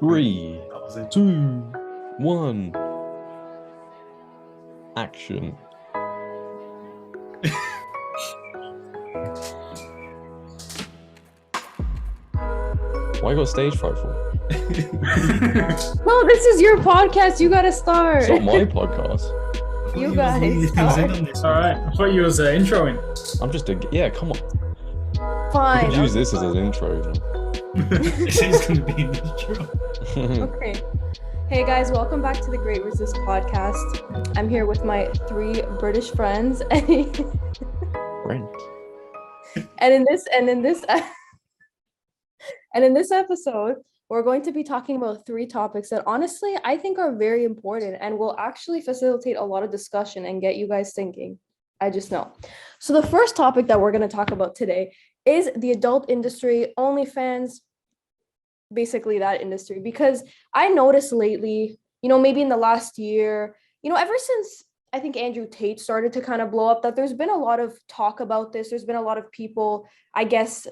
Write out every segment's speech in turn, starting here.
Three, That was it. 2, 1. Action. Why you got stage fright for? No, this is your podcast. You gotta start. It's not my podcast. You guys. All right, I thought you was introing. I'm just yeah, come on. We Fine. could use okay, this as fine. an intro. This is going to be an intro. Okay. Hey guys, welcome back to the Great Resist podcast. I'm here with my 3 British friends, Brent. and in this episode, we're going to be talking about 3 topics that honestly I think are very important and will actually facilitate a lot of discussion and get you guys thinking. I just know. So the first topic that we're going to talk about today is the adult industry, OnlyFans, basically that industry, because I noticed lately, maybe in the last year, ever since I think Andrew Tate started to kind of blow up, that there's been a lot of talk about this. There's been a lot of people, I guess,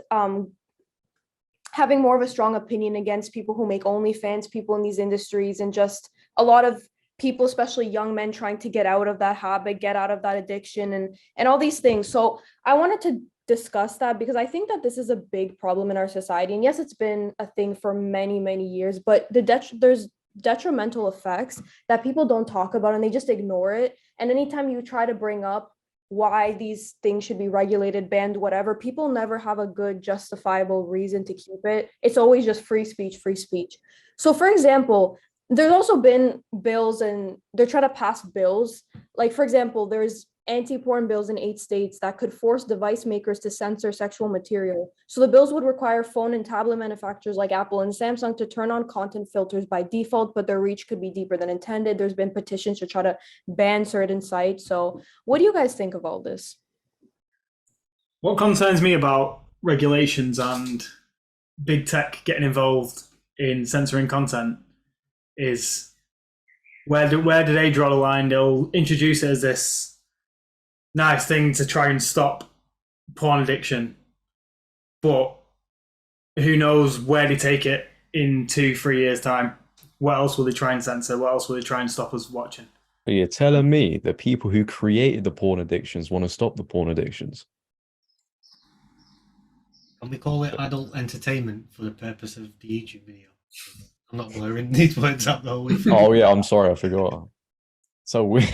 having more of a strong opinion against people who make OnlyFans, people in these industries, and just a lot of people, especially young men, trying to get out of that habit, get out of that addiction, and all these things. So I wanted to discuss that because I think that this is a big problem in our society. And yes, it's been a thing for many, many years, but there's detrimental effects that people don't talk about and they just ignore it. And anytime you try to bring up why these things should be regulated, banned, whatever, people never have a good justifiable reason to keep it. It's always just free speech, free speech. So for example, there's also been bills and they're trying to pass bills. Like, for example, there's anti-porn bills in 8 states that could force device makers to censor sexual material. So the bills would require phone and tablet manufacturers like Apple and Samsung to turn on content filters by default, but their reach could be deeper than intended. There's been petitions to try to ban certain sites. So what do you guys think of all this? What concerns me about regulations and big tech getting involved in censoring content is where do they draw the line? They'll introduce it as this nice thing to try and stop porn addiction, but who knows where they take it in 2-3 years time. What else will they try and censor? What else will they try and stop us watching? But you're telling me the people who created the porn addictions want to stop the porn addictions? Can we call it adult entertainment for the purpose of the YouTube video? I'm not blurring these words out the whole way through. Oh yeah, I'm sorry, I forgot. So we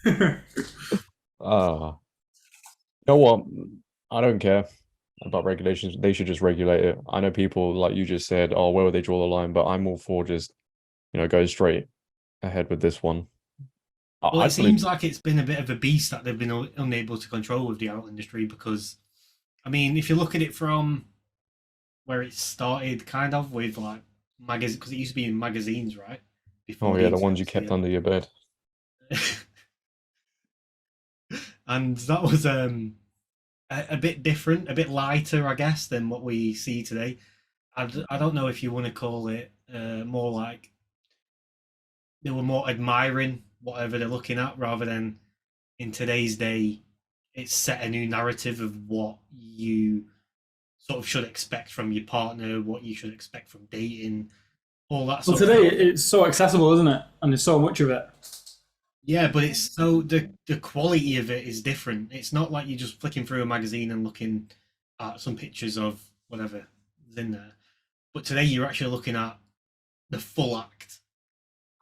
you know what? I don't care about regulations. They should just regulate it. I know people, like you just said, oh, where would they draw the line? But I'm all for just, going straight ahead with this one. Well, it seems like it's been a bit of a beast that they've been unable to control with the adult industry because, I mean, if you look at it from where it started, kind of with like magazines, because it used to be in magazines, right? Oh yeah, the ones you kept under your bed. And that was a bit different, a bit lighter, I guess, than what we see today. I don't know if you want to call it more like they were more admiring whatever they're looking at rather than in today's day it's set a new narrative of what you sort of should expect from your partner, what you should expect from dating, all that Well, sort today of stuff. it's so accessible, isn't it? And there's so much of it. Yeah, but it's so the quality of it is different. It's not like you're just flicking through a magazine and looking at some pictures of whatever is in there. But today you're actually looking at the full act,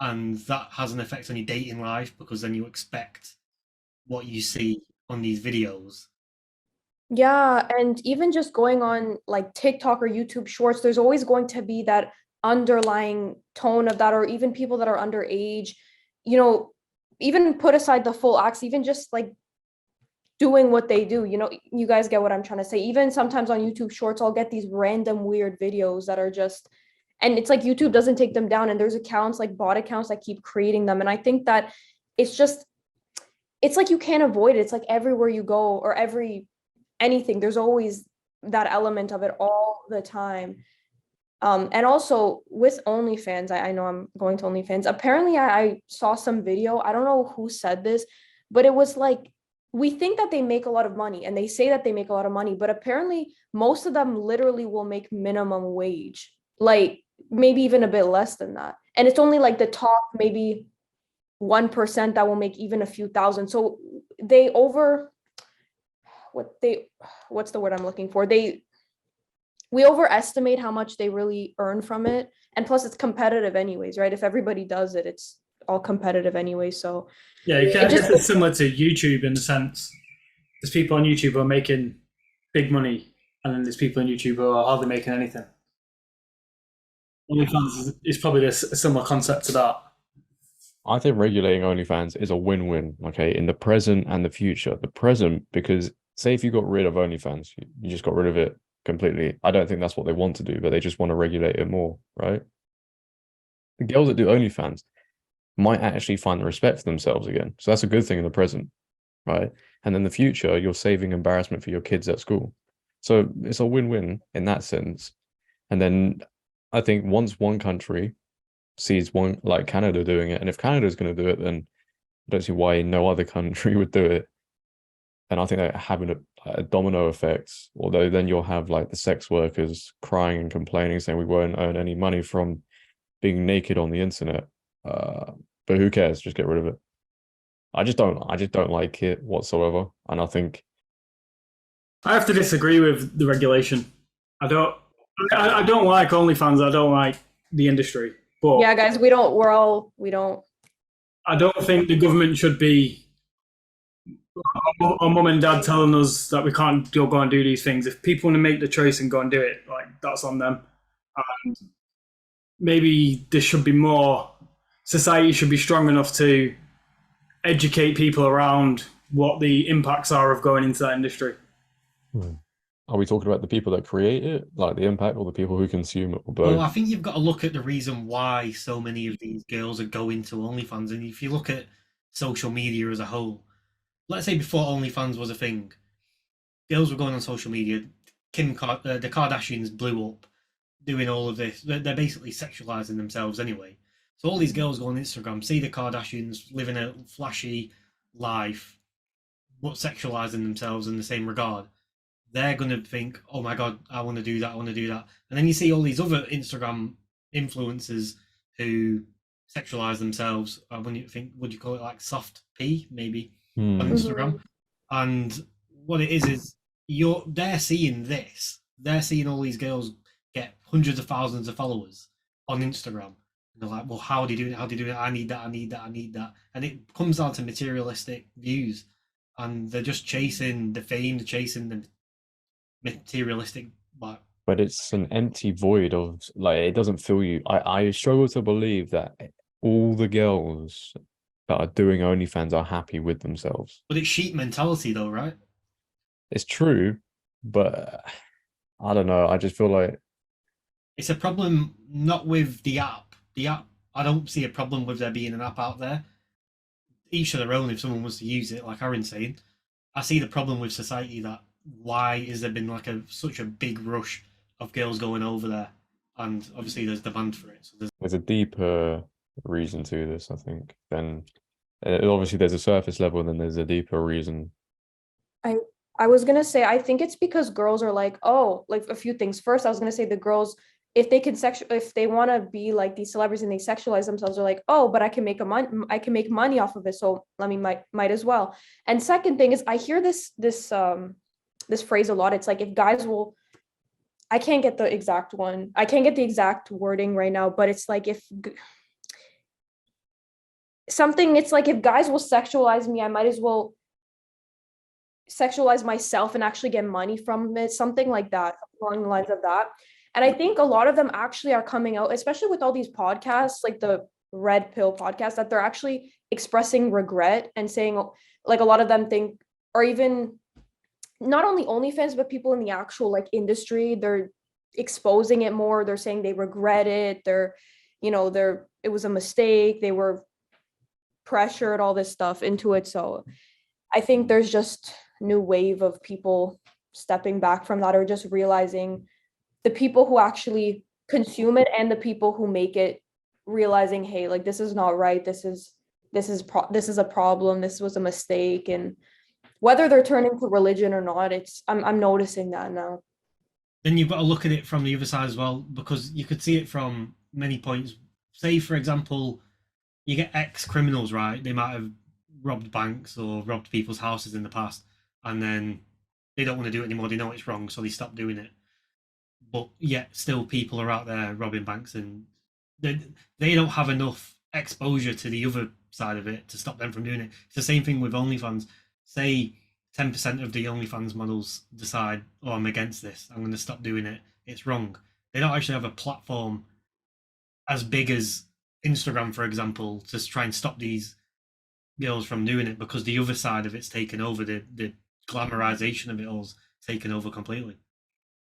and that has an effect on your dating life because then you expect what you see on these videos. Yeah, and even just going on like TikTok or YouTube Shorts, there's always going to be that underlying tone of that, or even people that are underage, even put aside the full acts, even just like doing what they do, you guys get what I'm trying to say. Even sometimes on YouTube Shorts, I'll get these random weird videos that are just, and it's like YouTube doesn't take them down, and there's accounts like bot accounts that keep creating them. And I think that it's like you can't avoid it. It's like everywhere you go or anything, there's always that element of it all the time. And also with OnlyFans, I know I'm going to OnlyFans. Apparently, I saw some video. I don't know who said this, but it was like, we think that they make a lot of money and they say that they make a lot of money, but apparently most of them literally will make minimum wage. Like maybe even a bit less than that. And it's only like the top maybe 1% that will make even a few thousand. So they what's the word I'm looking for? We overestimate how much they really earn from it. And plus it's competitive anyways, right? If everybody does it, it's all competitive anyway. So Yeah, I guess it's similar to YouTube in the sense there's people on YouTube who are making big money, and then there's people on YouTube who are hardly making anything. OnlyFans is probably a similar concept to that. I think regulating OnlyFans is a win-win, okay, in the present and the future. The present, because say if you got rid of OnlyFans, you just got rid of it completely. I don't think that's what they want to do, but they just want to regulate it more, right? The girls that do OnlyFans might actually find the respect for themselves again. So that's a good thing in the present, right? And in the future, you're saving embarrassment for your kids at school. So it's a win-win in that sense. And then I think once one country sees one like Canada doing it, and if Canada's going to do it, then I don't see why no other country would do it. And I think that having a domino effect, although then you'll have like the sex workers crying and complaining, saying we won't earn any money from being naked on the internet. But who cares? Just get rid of it. I just don't like it whatsoever. And I think I have to disagree with the regulation. I don't like OnlyFans. I don't like the industry. But yeah, guys, we don't. I don't think the government should be our mum and dad telling us that we can't go and do these things. If people want to make the choice and go and do it, like that's on them. And maybe there should be more. Society should be strong enough to educate people around what the impacts are of going into that industry. Are we talking about the people that create it, like the impact, or the people who consume it, or both? Well, I think you've got to look at the reason why so many of these girls are going to OnlyFans. And if you look at social media as a whole, let's say before OnlyFans was a thing, girls were going on social media. The Kardashians blew up doing all of this. They're basically sexualizing themselves anyway. So all these girls go on Instagram, see the Kardashians living a flashy life, but sexualizing themselves in the same regard. They're going to think, oh my God, I want to do that, I want to do that. And then you see all these other Instagram influencers who sexualize themselves. When you think, would you call it like soft P, maybe, on Instagram? And what it is they're seeing this. They're seeing all these girls get hundreds of thousands of followers on Instagram. And they're like, well, how do you do it? How do you do it? I need that, I need that, I need that. And it comes down to materialistic views. And they're just chasing the fame, they're chasing the materialistic, but it's an empty void of like, it doesn't fill you. I struggle to believe that all the girls that are doing OnlyFans are happy with themselves. But it's sheep mentality though, right? It's true, but I don't know. I just feel like it's a problem not with the app. The app, I don't see a problem with there being an app out there. Each to their own if someone wants to use it, like Aaron's saying. I see the problem with society that why has there been like such a big rush of girls going over there, and obviously there's demand for it. So there's a deeper reason to this, I think. Then obviously there's a surface level, and then there's a deeper reason. I was gonna say I think it's because girls are like, oh, like a few things. First, I was gonna say the girls, if they can if they want to be like these celebrities and they sexualize themselves, they're like, oh, but I can make money off of it, so let me might as well. And second thing is I hear this phrase a lot. It's like if guys will, I can't get the exact wording right now, but it's like it's like if guys will sexualize me, I might as well sexualize myself and actually get money from it, something like that, along the lines of that. And I think a lot of them actually are coming out, especially with all these podcasts, like the Red Pill podcast, that they're actually expressing regret and saying, like, a lot of them think, or even not only OnlyFans, but people in the actual like industry, they're exposing it more. They're saying they regret it. It was a mistake. They were pressured, all this stuff into it. So I think there's just a new wave of people stepping back from that, or just realizing the people who actually consume it and the people who make it, realizing, hey, like this is not right. This is a problem. This was a mistake. And whether they're turning to religion or not, I'm noticing that now. Then you've got to look at it from the other side as well, because you could see it from many points. Say, for example, you get ex-criminals, right? They might have robbed banks or robbed people's houses in the past, and then they don't want to do it anymore. They know it's wrong, so they stop doing it. But yet, still, people are out there robbing banks, and they don't have enough exposure to the other side of it to stop them from doing it. It's the same thing with OnlyFans. Say 10% of the OnlyFans models decide, oh, I'm against this. I'm going to stop doing it. It's wrong. They don't actually have a platform as big as Instagram, for example, to try and stop these girls from doing it because the other side of it's taken over. The glamorization of it all's taken over completely.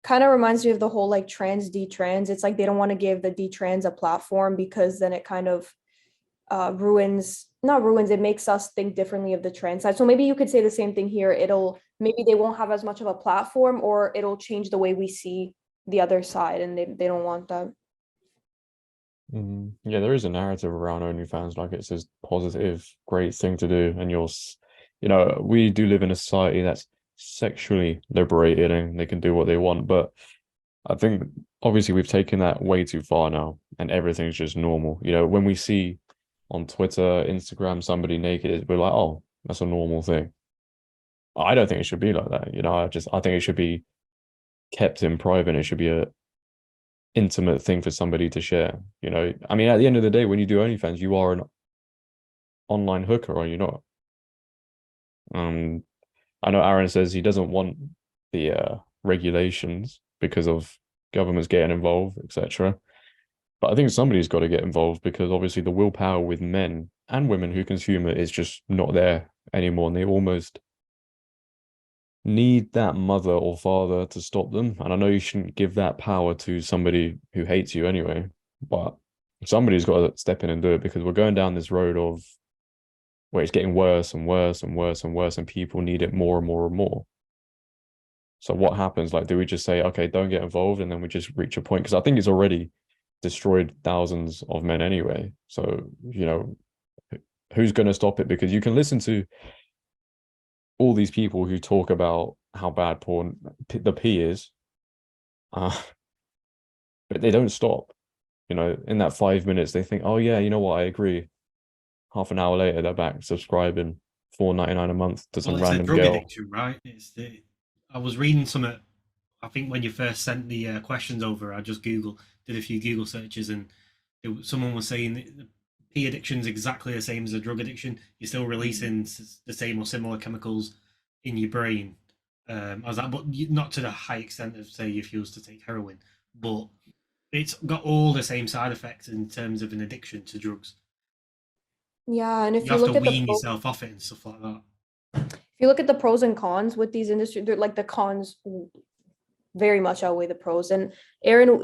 Kind of reminds me of the whole like trans detrans. It's like they don't want to give the detrans a platform because then it kind of not ruins, it makes us think differently of the trans side. So maybe you could say the same thing here. Maybe they won't have as much of a platform, or it'll change the way we see the other side, and they don't want that. Yeah, there is a narrative around OnlyFans, like it's this positive, great thing to do, and we do live in a society that's sexually liberated and they can do what they want. But I think obviously we've taken that way too far now, and everything's just normal. When we see on Twitter, Instagram, somebody naked, we're like, oh, that's a normal thing. I don't think it should be like that. I think it should be kept in private. It should be a intimate thing for somebody to share. I mean, at the end of the day, when you do OnlyFans, you are an online hooker, are you not? I know Aaron says he doesn't want the regulations because of governments getting involved, etc. But I think somebody's got to get involved because obviously the willpower with men and women who consume it is just not there anymore, and they almost need that mother or father to stop them. And I know you shouldn't give that power to somebody who hates you anyway, but somebody's got to step in and do it because we're going down this road of where it's getting worse and worse and worse and worse, and people need it more and more and more. So what happens? Like, do we just say, okay, don't get involved, and then we just reach a point? Because I think it's already destroyed thousands of men anyway. So, who's going to stop it? Because you can listen to all these people who talk about how bad porn, the P is, but they don't stop. In that 5 minutes, they think, oh yeah, you know what, I agree. Half an hour later, they're back subscribing $4.99 a month to some random drug girl. addiction, right? I was reading some. I think when you first sent the questions over, I just did a few Google searches, and someone was saying that P addiction is exactly the same as a drug addiction. You're still releasing the same or similar chemicals in your brain. I was like, but not to the high extent of, say, if you was to take heroin, but it's got all the same side effects in terms of an addiction to drugs. Yeah, and if You you have look to at the wean yourself off it and stuff like that. if you look at the pros and cons with these industries, they're like the cons very much outweigh the pros. And Aaron,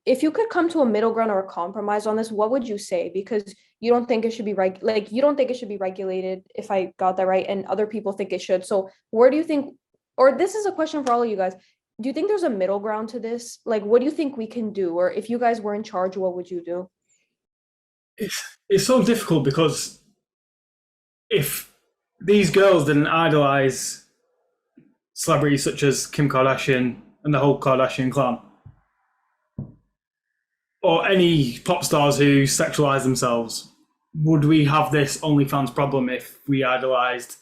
if you could come to a middle ground or a compromise on this, what would you say? Because you don't think it should be you don't think it should be regulated, if I got that right, and other people think it should. So where do you think, or this is a question for all of you guys, do you think there's a middle ground to this? Like, what do you think we can do? Or if you guys were in charge, what would you do? It's so difficult because if these girls didn't idolize celebrities such as Kim Kardashian and the whole Kardashian clan, or any pop stars who sexualize themselves, would we have this OnlyFans problem if we idolized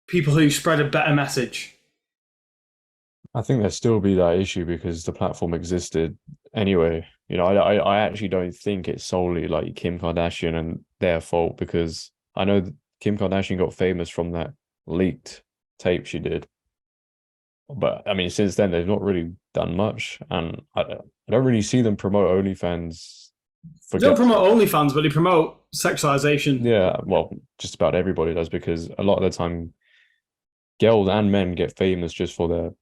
people who spread a better message? I think there'd still be that issue because the platform existed anyway. I actually don't think it's solely like Kim Kardashian and their fault, because I know Kim Kardashian got famous from that leaked tape she did. But I mean, since then, they've not really done much. And I don't really see them promote OnlyFans. They don't promote OnlyFans, but they promote sexualization. Yeah, well, just about everybody does, because a lot of the time, girls and men get famous just for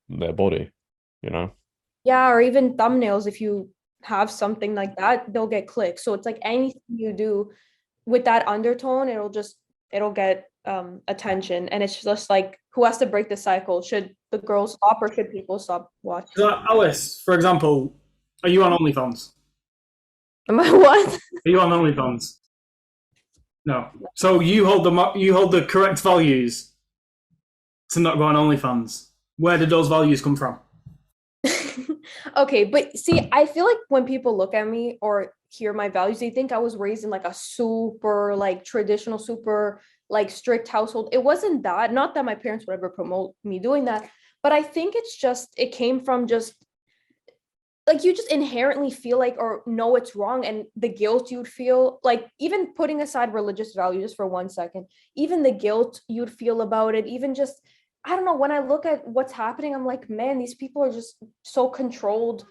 their body, Yeah, or even thumbnails. If you have something like that, they'll get clicks. So it's like anything you do with that undertone, it'll get attention. And it's just like, who has to break the cycle? Should the girls stop, or should people stop watching? So, Alice, for example, are you on OnlyFans? Am I what? Are you on OnlyFans? No. So you hold the correct values to not go on OnlyFans. Where did those values come from? Okay, but see, I feel like when people look at me or hear my values, they think I was raised in like a super like traditional, super like strict household. It wasn't that, not that my parents would ever promote me doing that, but I think it's just it came from just like you just inherently feel like or know it's wrong, and the guilt you'd feel, like even putting aside religious values just for 1 second, even the guilt you'd feel about it, even just I don't know, when I look at what's happening, I'm like, man, these people are just so controlled.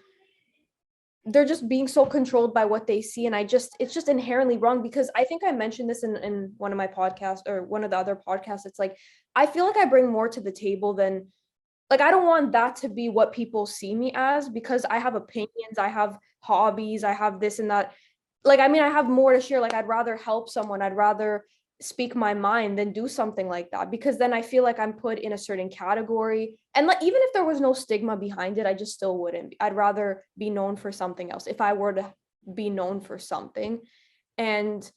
They're just being so controlled by what they see, and it's just inherently wrong, because I think I mentioned this in one of my podcasts or one of the other podcasts. It's like I feel like I bring more to the table than, like, I don't want that to be what people see me as, because I have opinions, I have hobbies, I have this and that. Like, I mean, I have more to share. Like, I'd rather help someone, I'd rather speak my mind than do something like that, because then I feel like I'm put in a certain category. And like, even if there was no stigma behind it, I just still wouldn't. I'd rather be known for something else if I were to be known for something. And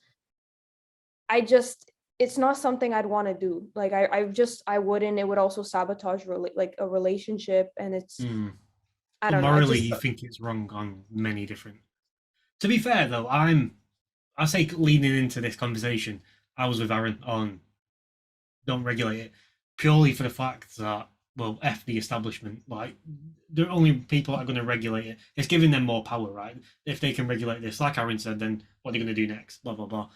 I just it's not something I'd want to do. Like I wouldn't. It would also sabotage like a relationship, and it's Mm. I So don't know. I morally, just you think it's wrong on many different. To be fair, though, I say leaning into this conversation, I was with Aaron on don't regulate it purely for the fact that, well, F the establishment. Like, the only people that are going to regulate it, it's giving them more power, right? If they can regulate this, like Aaron said, then what are they going to do next? Blah, blah, blah.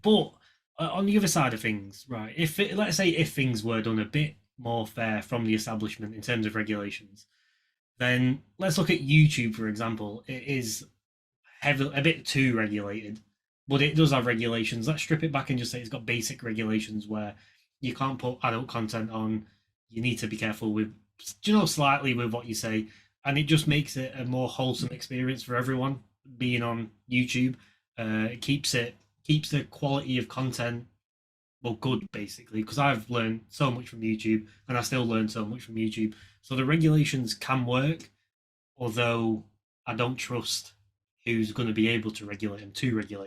But on the other side of things, right, let's say if things were done a bit more fair from the establishment in terms of regulations, then let's look at YouTube, for example. It is a bit too regulated, but it does have regulations. Let's strip it back and just say it's got basic regulations where you can't put adult content on. You need to be careful with, slightly with what you say, and it just makes it a more wholesome experience for everyone being on YouTube. It keeps the quality of content, well, good, basically, because I've learned so much from YouTube and I still learn so much from YouTube. So the regulations can work, although I don't trust who's going to be able to regulate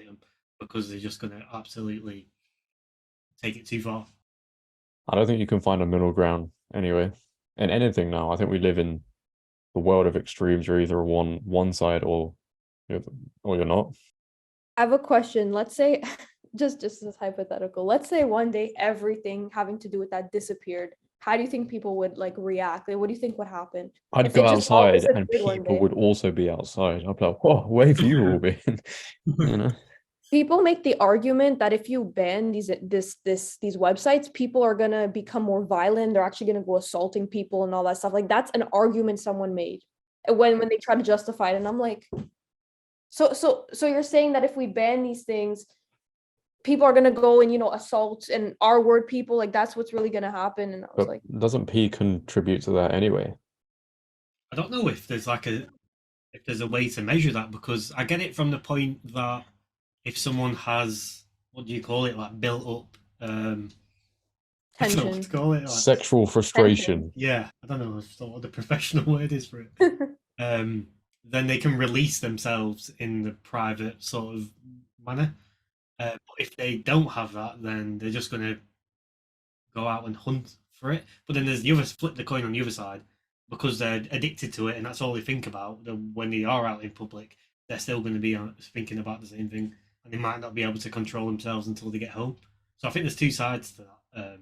them because they're just going to absolutely take it too far. I don't think you can find a middle ground anyway. And anything now, I think we live in the world of extremes. You're either one side or you're not. I have a question. Let's say just as hypothetical. Let's say one day everything having to do with that disappeared. How do you think people would like react? Like, what do you think would happen I'd if go it just all outside and disappeared one people day? would also be outside. I'd be like, "Whoa, where have you all been?" You know? People make the argument that if you ban these websites, people are gonna become more violent. They're actually gonna go assaulting people and all that stuff. Like that's an argument someone made when they try to justify it. And I'm like, so you're saying that if we ban these things, people are gonna go and assault and R-word people? Like that's what's really gonna happen? And I was But like, doesn't P contribute to that anyway? I don't know if there's a way to measure that, because I get it from the point that if someone has, what do you call it, like built up I don't know what to tension, call it, like, Sexual tension. frustration. yeah, I don't know what the professional word is for it. Then they can release themselves in the private sort of manner. But if they don't have that, then they're just going to go out and hunt for it. But then there's the other flip the coin on the other side, because they're addicted to it and that's all they think about. When they are out in public, they're still going to be thinking about the same thing, and they might not be able to control themselves until they get home. So I think there's two sides to that.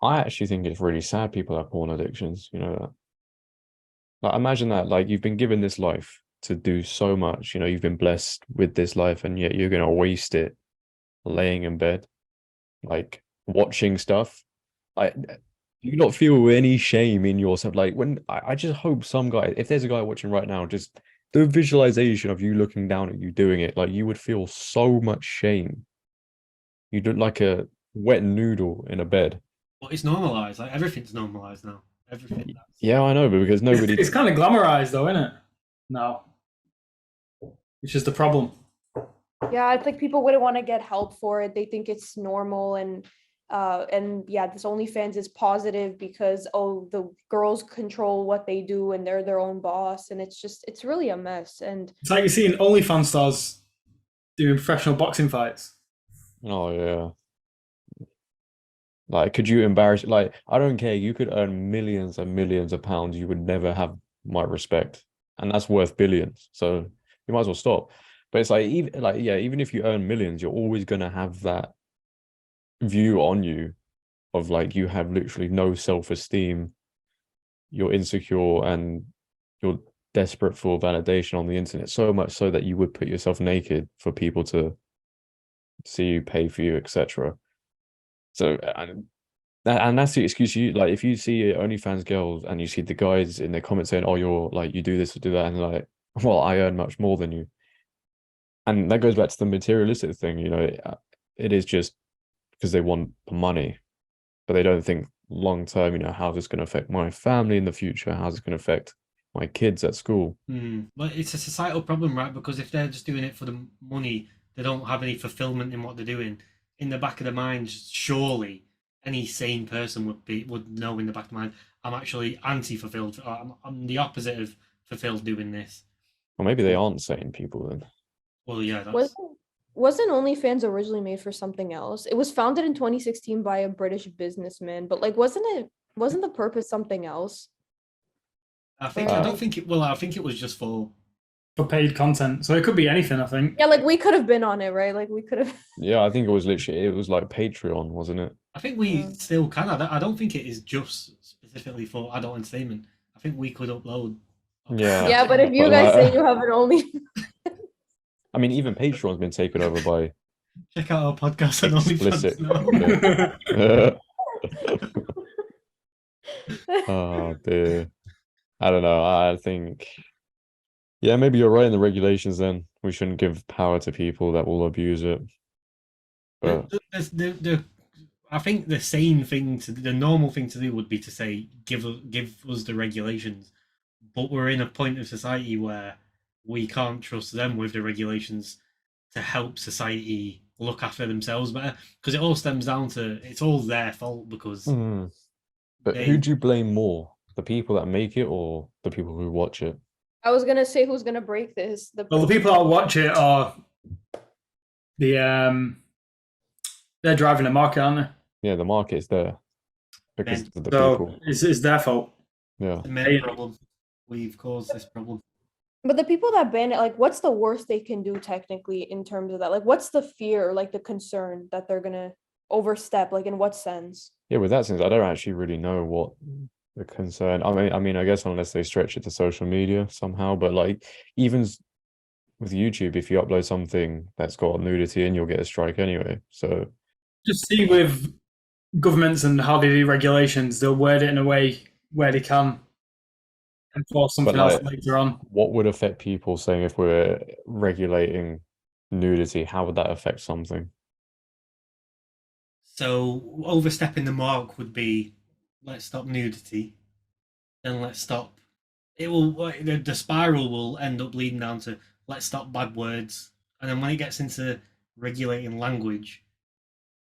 I actually think it's really sad people have porn addictions. You know that. Like, imagine that. Like, you've been given this life to do so much. You know, you've been blessed with this life, and yet you're gonna waste it laying in bed, like watching stuff. I do you not feel any shame in yourself? Like when I just hope some guy, if there's a guy watching right now, just the visualization of you looking down at you doing it, like you would feel so much shame. You'd look like a wet noodle in a bed. But it's normalized. Like everything's normalized now. Everything. Yeah, I know, but because nobody. It's kind of glamorized, though, isn't it? No, which is the problem. Yeah, it's like people wouldn't want to get help for it. They think it's normal, and yeah, this OnlyFans is positive because the girls control what they do and they're their own boss, and it's really a mess. And It's like you're seeing OnlyFans stars doing professional boxing fights. Oh yeah. Like, could you embarrass? Like, I don't care. You could earn millions and millions of pounds. You would never have might respect, and that's worth billions. So you might as well stop. But it's like even if you earn millions, you're always gonna have that view on you of like you have literally no self-esteem, you're insecure, and you're desperate for validation on the internet, so much so that you would put yourself naked for people to see you, pay for you, etc. So and that's the excuse. You like, if you see OnlyFans girls and you see the guys in their comments saying, "Oh, you're like, you do this or do that," and like, well, I earn much more than you, and that goes back to the materialistic thing. It is just because they want the money, but they don't think long term. How's this going to affect my family in the future? How's it going to affect my kids at school? But it's a societal problem, right? Because if they're just doing it for the money, they don't have any fulfillment in what they're doing. In the back of their mind, surely any sane person would know in the back of the mind, I'm actually anti-fulfilled. I'm the opposite of fulfilled doing this. Or maybe they aren't sane people then. Well, yeah, Wasn't OnlyFans originally made for something else? It was founded in 2016 by a British businessman, but like wasn't the purpose something else? I don't think it. Well, I think it was just for paid content. So it could be anything, I think. Yeah, like we could have been on it, right? Like we could have. Yeah, I think it was like Patreon, wasn't it? I think we still can. I don't think it is just specifically for adult entertainment. I think we could upload. Yeah. Yeah, but if you guys say you have an Only. I mean, even Patreon's been taken over by. Check out our podcast on explicit. Oh dear. I don't know. I think, yeah, maybe you're right in the regulations. Then we shouldn't give power to people that will abuse it. But I think the normal thing to do would be to say, give us the regulations. But we're in a point of society where we can't trust them with the regulations to help society look after themselves better, because it all stems down to it's all their fault because. But who do you blame more? The people that make it or the people who watch it? I was gonna say who's gonna break this. Well, the people that watch it are they're driving the market, aren't they? Yeah, the market's there because of the people. It's their fault. Yeah, the main problem. We've caused this problem. But the people that ban it, like, what's the worst they can do technically in terms of that? Like, what's the fear, like the concern that they're gonna overstep? Like, in what sense? Yeah, with that sense, I don't actually really know what the concern. I mean, I guess unless they stretch it to social media somehow, but like even with YouTube, if you upload something that's got nudity in, you'll get a strike anyway. So just see with governments and how they do regulations, they'll word it in a way where they can enforce something else later on. What would affect people saying if we're regulating nudity? How would that affect something? So overstepping the mark would be, let's stop nudity, then let's stop. It will the spiral will end up leading down to let's stop bad words, and then when it gets into regulating language,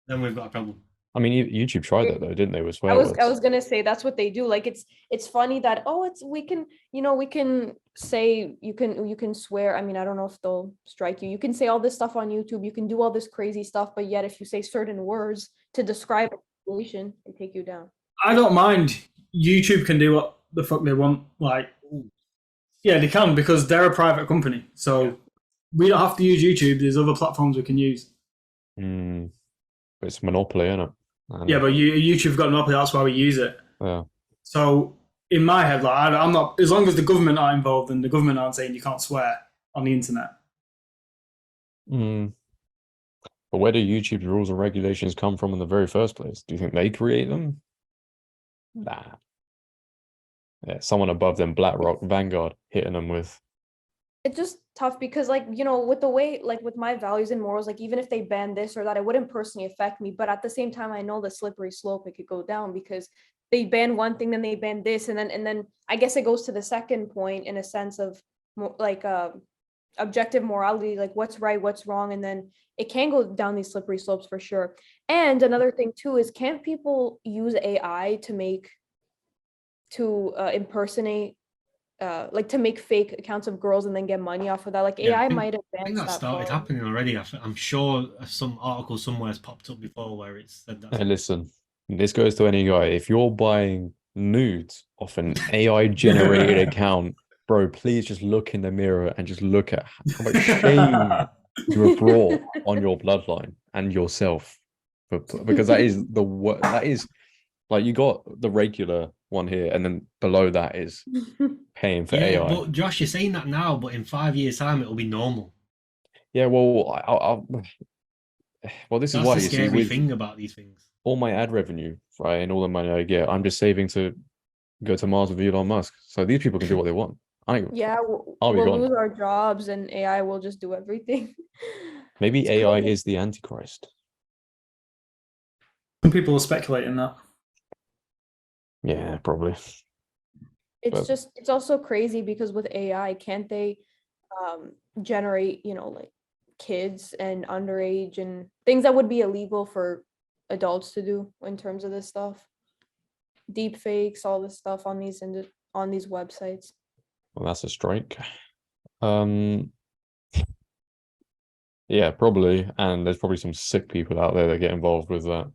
then we've got a problem. I mean, YouTube tried that though, didn't they? With swear I words. was gonna say that's what they do. Like it's funny that we can say you can swear. I mean, I don't know if they'll strike you. You can say all this stuff on YouTube. You can do all this crazy stuff, but yet if you say certain words to describe a situation, they take you down. I don't mind. YouTube can do what the fuck they want. Like, yeah, they can because they're a private company. So we don't have to use YouTube. There's other platforms we can use. But it's a monopoly, isn't it? Yeah, but YouTube's got a monopoly. That's why we use it. Yeah. So in my head, like I'm not. As long as the government aren't involved and the government aren't saying you can't swear on the internet. But where do YouTube's rules and regulations come from in the very first place? Do you think they create them? Nah. Yeah, someone above them, BlackRock, Vanguard, hitting them with. It's just tough because, like, with the way, like, with my values and morals, like, even if they ban this or that, it wouldn't personally affect me. But at the same time, I know the slippery slope it could go down because they ban one thing, then they ban this, and then I guess it goes to the second point in a sense of like objective morality, like what's right, what's wrong, and then it can go down these slippery slopes for sure. And another thing too is, can't people use AI to impersonate? Like to make fake accounts of girls and then get money off of that. Like AI might advance that. I think that started happening already. I'm sure some article somewhere has popped up before where it's said that. Hey, listen, this goes to any guy. If you're buying nudes off an AI generated account, bro, please just look in the mirror and just look at how much shame you have brought on your bloodline and yourself. Because that is that is like you got the regular one here, and then below that is paying for Yeah, AI. but Josh, you're saying that now, but in 5 years' time, it'll be normal. Yeah, well, well, this is That's why the you see scary with thing about these things. all my ad revenue, right, and all the money I get, I'm just saving to go to Mars with Elon Musk. So these people can do what they want. I ain't, Yeah, I'll be we'll gone. lose our jobs and AI will just do everything. Maybe It's AI crazy. is the Antichrist. Some people are speculating that. Yeah, probably. But It's also crazy because with AI, can't they generate, like kids and underage and things that would be illegal for adults to do in terms of this stuff? Deep fakes, all this stuff on these websites. well, that's a strike. Um, yeah, probably. And there's probably some sick people out there that get involved with that.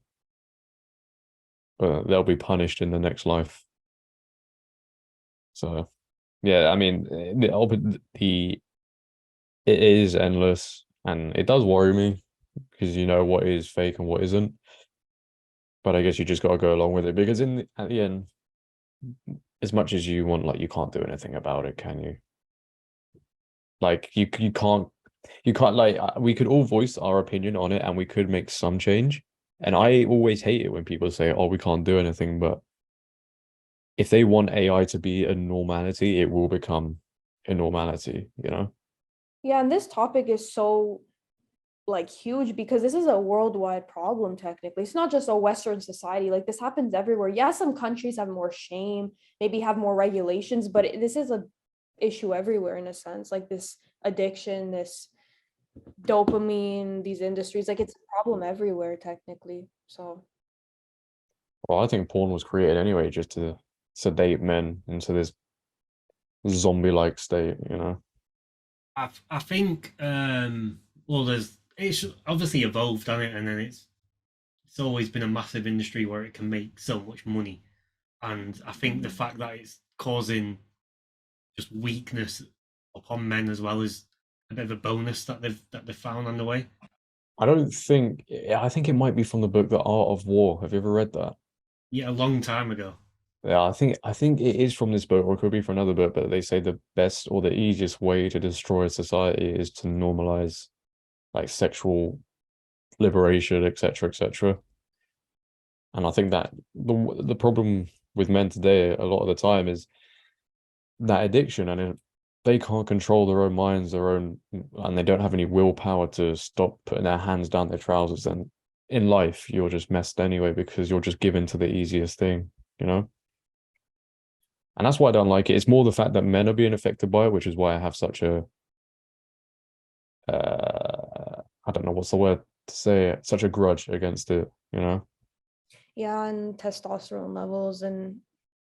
But they'll be punished in the next life. So yeah, I mean, it is endless, and it does worry me because you know what is fake and what isn't. But I guess you just got to go along with it because at the end, as much as you want, like you can't do anything about it, can you? Like you can't like we could all voice our opinion on it and we could make some change. And I always hate it when people say, "Oh, we can't do anything," but if they want AI to be a normality, it will become a normality, you know? Yeah, and this topic is so like huge because this is a worldwide problem technically. It's not just a Western society. Like this happens everywhere. Yeah, some countries have more shame, maybe have more regulations, but this is a issue everywhere in a sense. Like this addiction, this dopamine, these industries, like it's a problem everywhere technically. So Well, I think porn was created anyway just to sedate men into this zombie-like state, you know? I think well, it's obviously evolved on it, and then it's always been a massive industry where it can make so much money, and I think the fact that it's causing just weakness upon men as well is a bit of a bonus that they've found on the way. I think it might be from the book The Art of War. Have you ever read that? Yeah, a long time ago. Yeah, I think it is from this book, or it could be from another book, but they say the best or the easiest way to destroy a society is to normalize like sexual liberation, etc., etc. And I think that the problem with men today a lot of the time is that addiction, and they can't control their own minds, and they don't have any willpower to stop putting their hands down their trousers. Then in life, you're just messed anyway because you're just given to the easiest thing, you know? And that's why I don't like it. It's more the fact that men are being affected by it, which is why I have such a I don't know what's the word to say it, such a grudge against it, you know? yeah, and testosterone levels and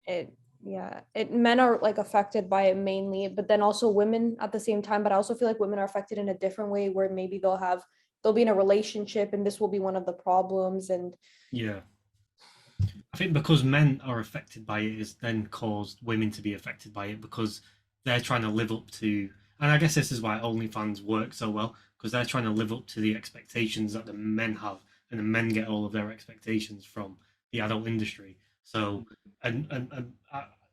it yeah, it men are like affected by it mainly, but then also women at the same time. But I also feel like women are affected in a different way where maybe they'll be in a relationship and this will be one of the problems. And Yeah, I think because men are affected by it has then caused women to be affected by it because they're trying to live up to, and I guess this is why OnlyFans work so well because they're trying to live up to the expectations that the men have, and the men get all of their expectations from the adult industry. So, a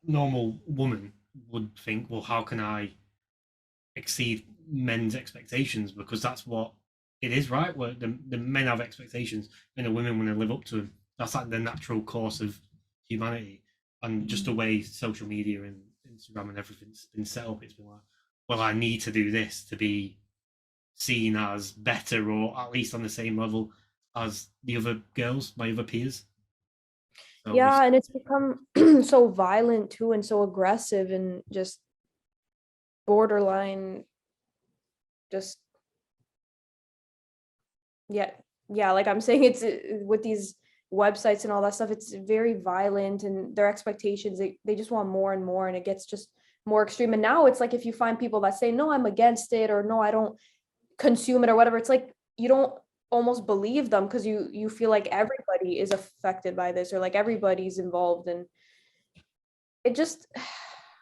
normal woman would think, well, how can I exceed men's expectations? Because that's what it is, right? Where the men have expectations and the women want to live up to them. That's like the natural course of humanity, and just the way social media and Instagram and everything's been set up, it's been like, well, I need to do this to be seen as better or at least on the same level as the other girls, my other peers. So yeah, and it's become so violent too and so aggressive and just borderline just yeah, yeah, like I'm saying, it's with these websites and all that stuff, it's very violent and their expectations, they just want more and more and it gets just more extreme. And now it's like if you find people that say, no, I'm against it, or no, I don't consume it or whatever, it's like you don't almost believe them because you feel like everybody is affected by this or like everybody's involved. And it just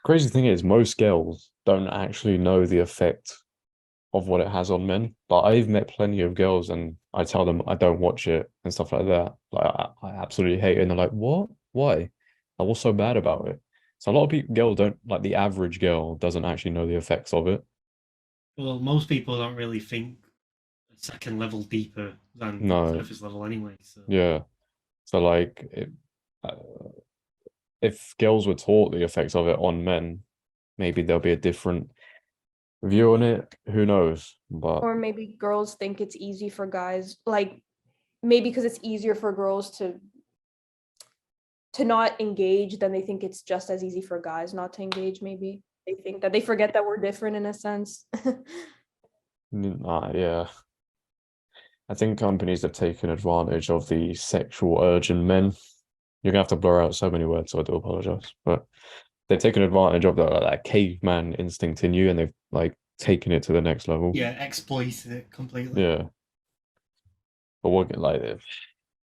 Crazy thing is, most girls don't actually know the effect of what it has on men. But I've met plenty of girls, and I tell them I don't watch it and stuff like that. Like I absolutely hate it, and they're like, "What? Why? Like, what's so bad about it?" So a lot of people, girls don't like the average girl doesn't actually know the effects of it. Well, most people don't really think a second level deeper than No, surface level anyway. So yeah. So like, uh, if girls were taught the effects of it on men, maybe there'll be a different view on it. Who knows? But or maybe girls think it's easy for guys, like maybe because it's easier for girls to not engage, then they think it's just as easy for guys not to engage. Maybe they think that, they forget that we're different in a sense. yeah, I think companies have taken advantage of the sexual urge in men. You're gonna have to blur out so many words, so I do apologize. But they've taken advantage of that caveman instinct in you, and they've like taken it to the next level. yeah, exploited it completely. Yeah, but what like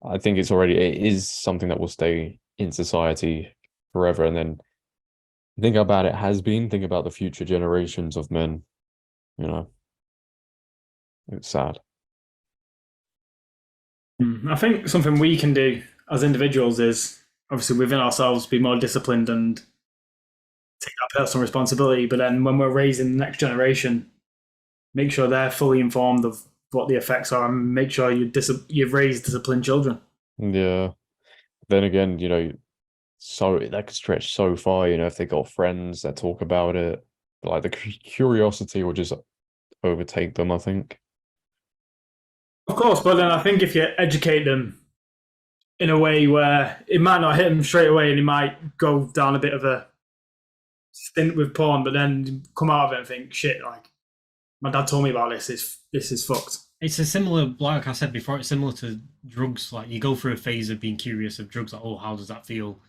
I think it is something that will stay in society forever. And then think about it has been, think about the future generations of men, you know, it's sad. I think something we can do as individuals is obviously within ourselves be more disciplined and take that personal responsibility. But then when we're raising the next generation, make sure they're fully informed of what the effects are, and make sure you've raised disciplined children. Yeah. Then again, so that could stretch so far, if they got friends that talk about it, like the curiosity will just overtake them, I think. Of course, but then I think if you educate them in a way where it might not hit them straight away, and he might go down a bit of a stint with porn, but then come out of it and think, shit, like my dad told me about this. This is fucked. It's a similar, like I said before, it's similar to drugs. Like you go through a phase of being curious of drugs, like, oh, how does that feel?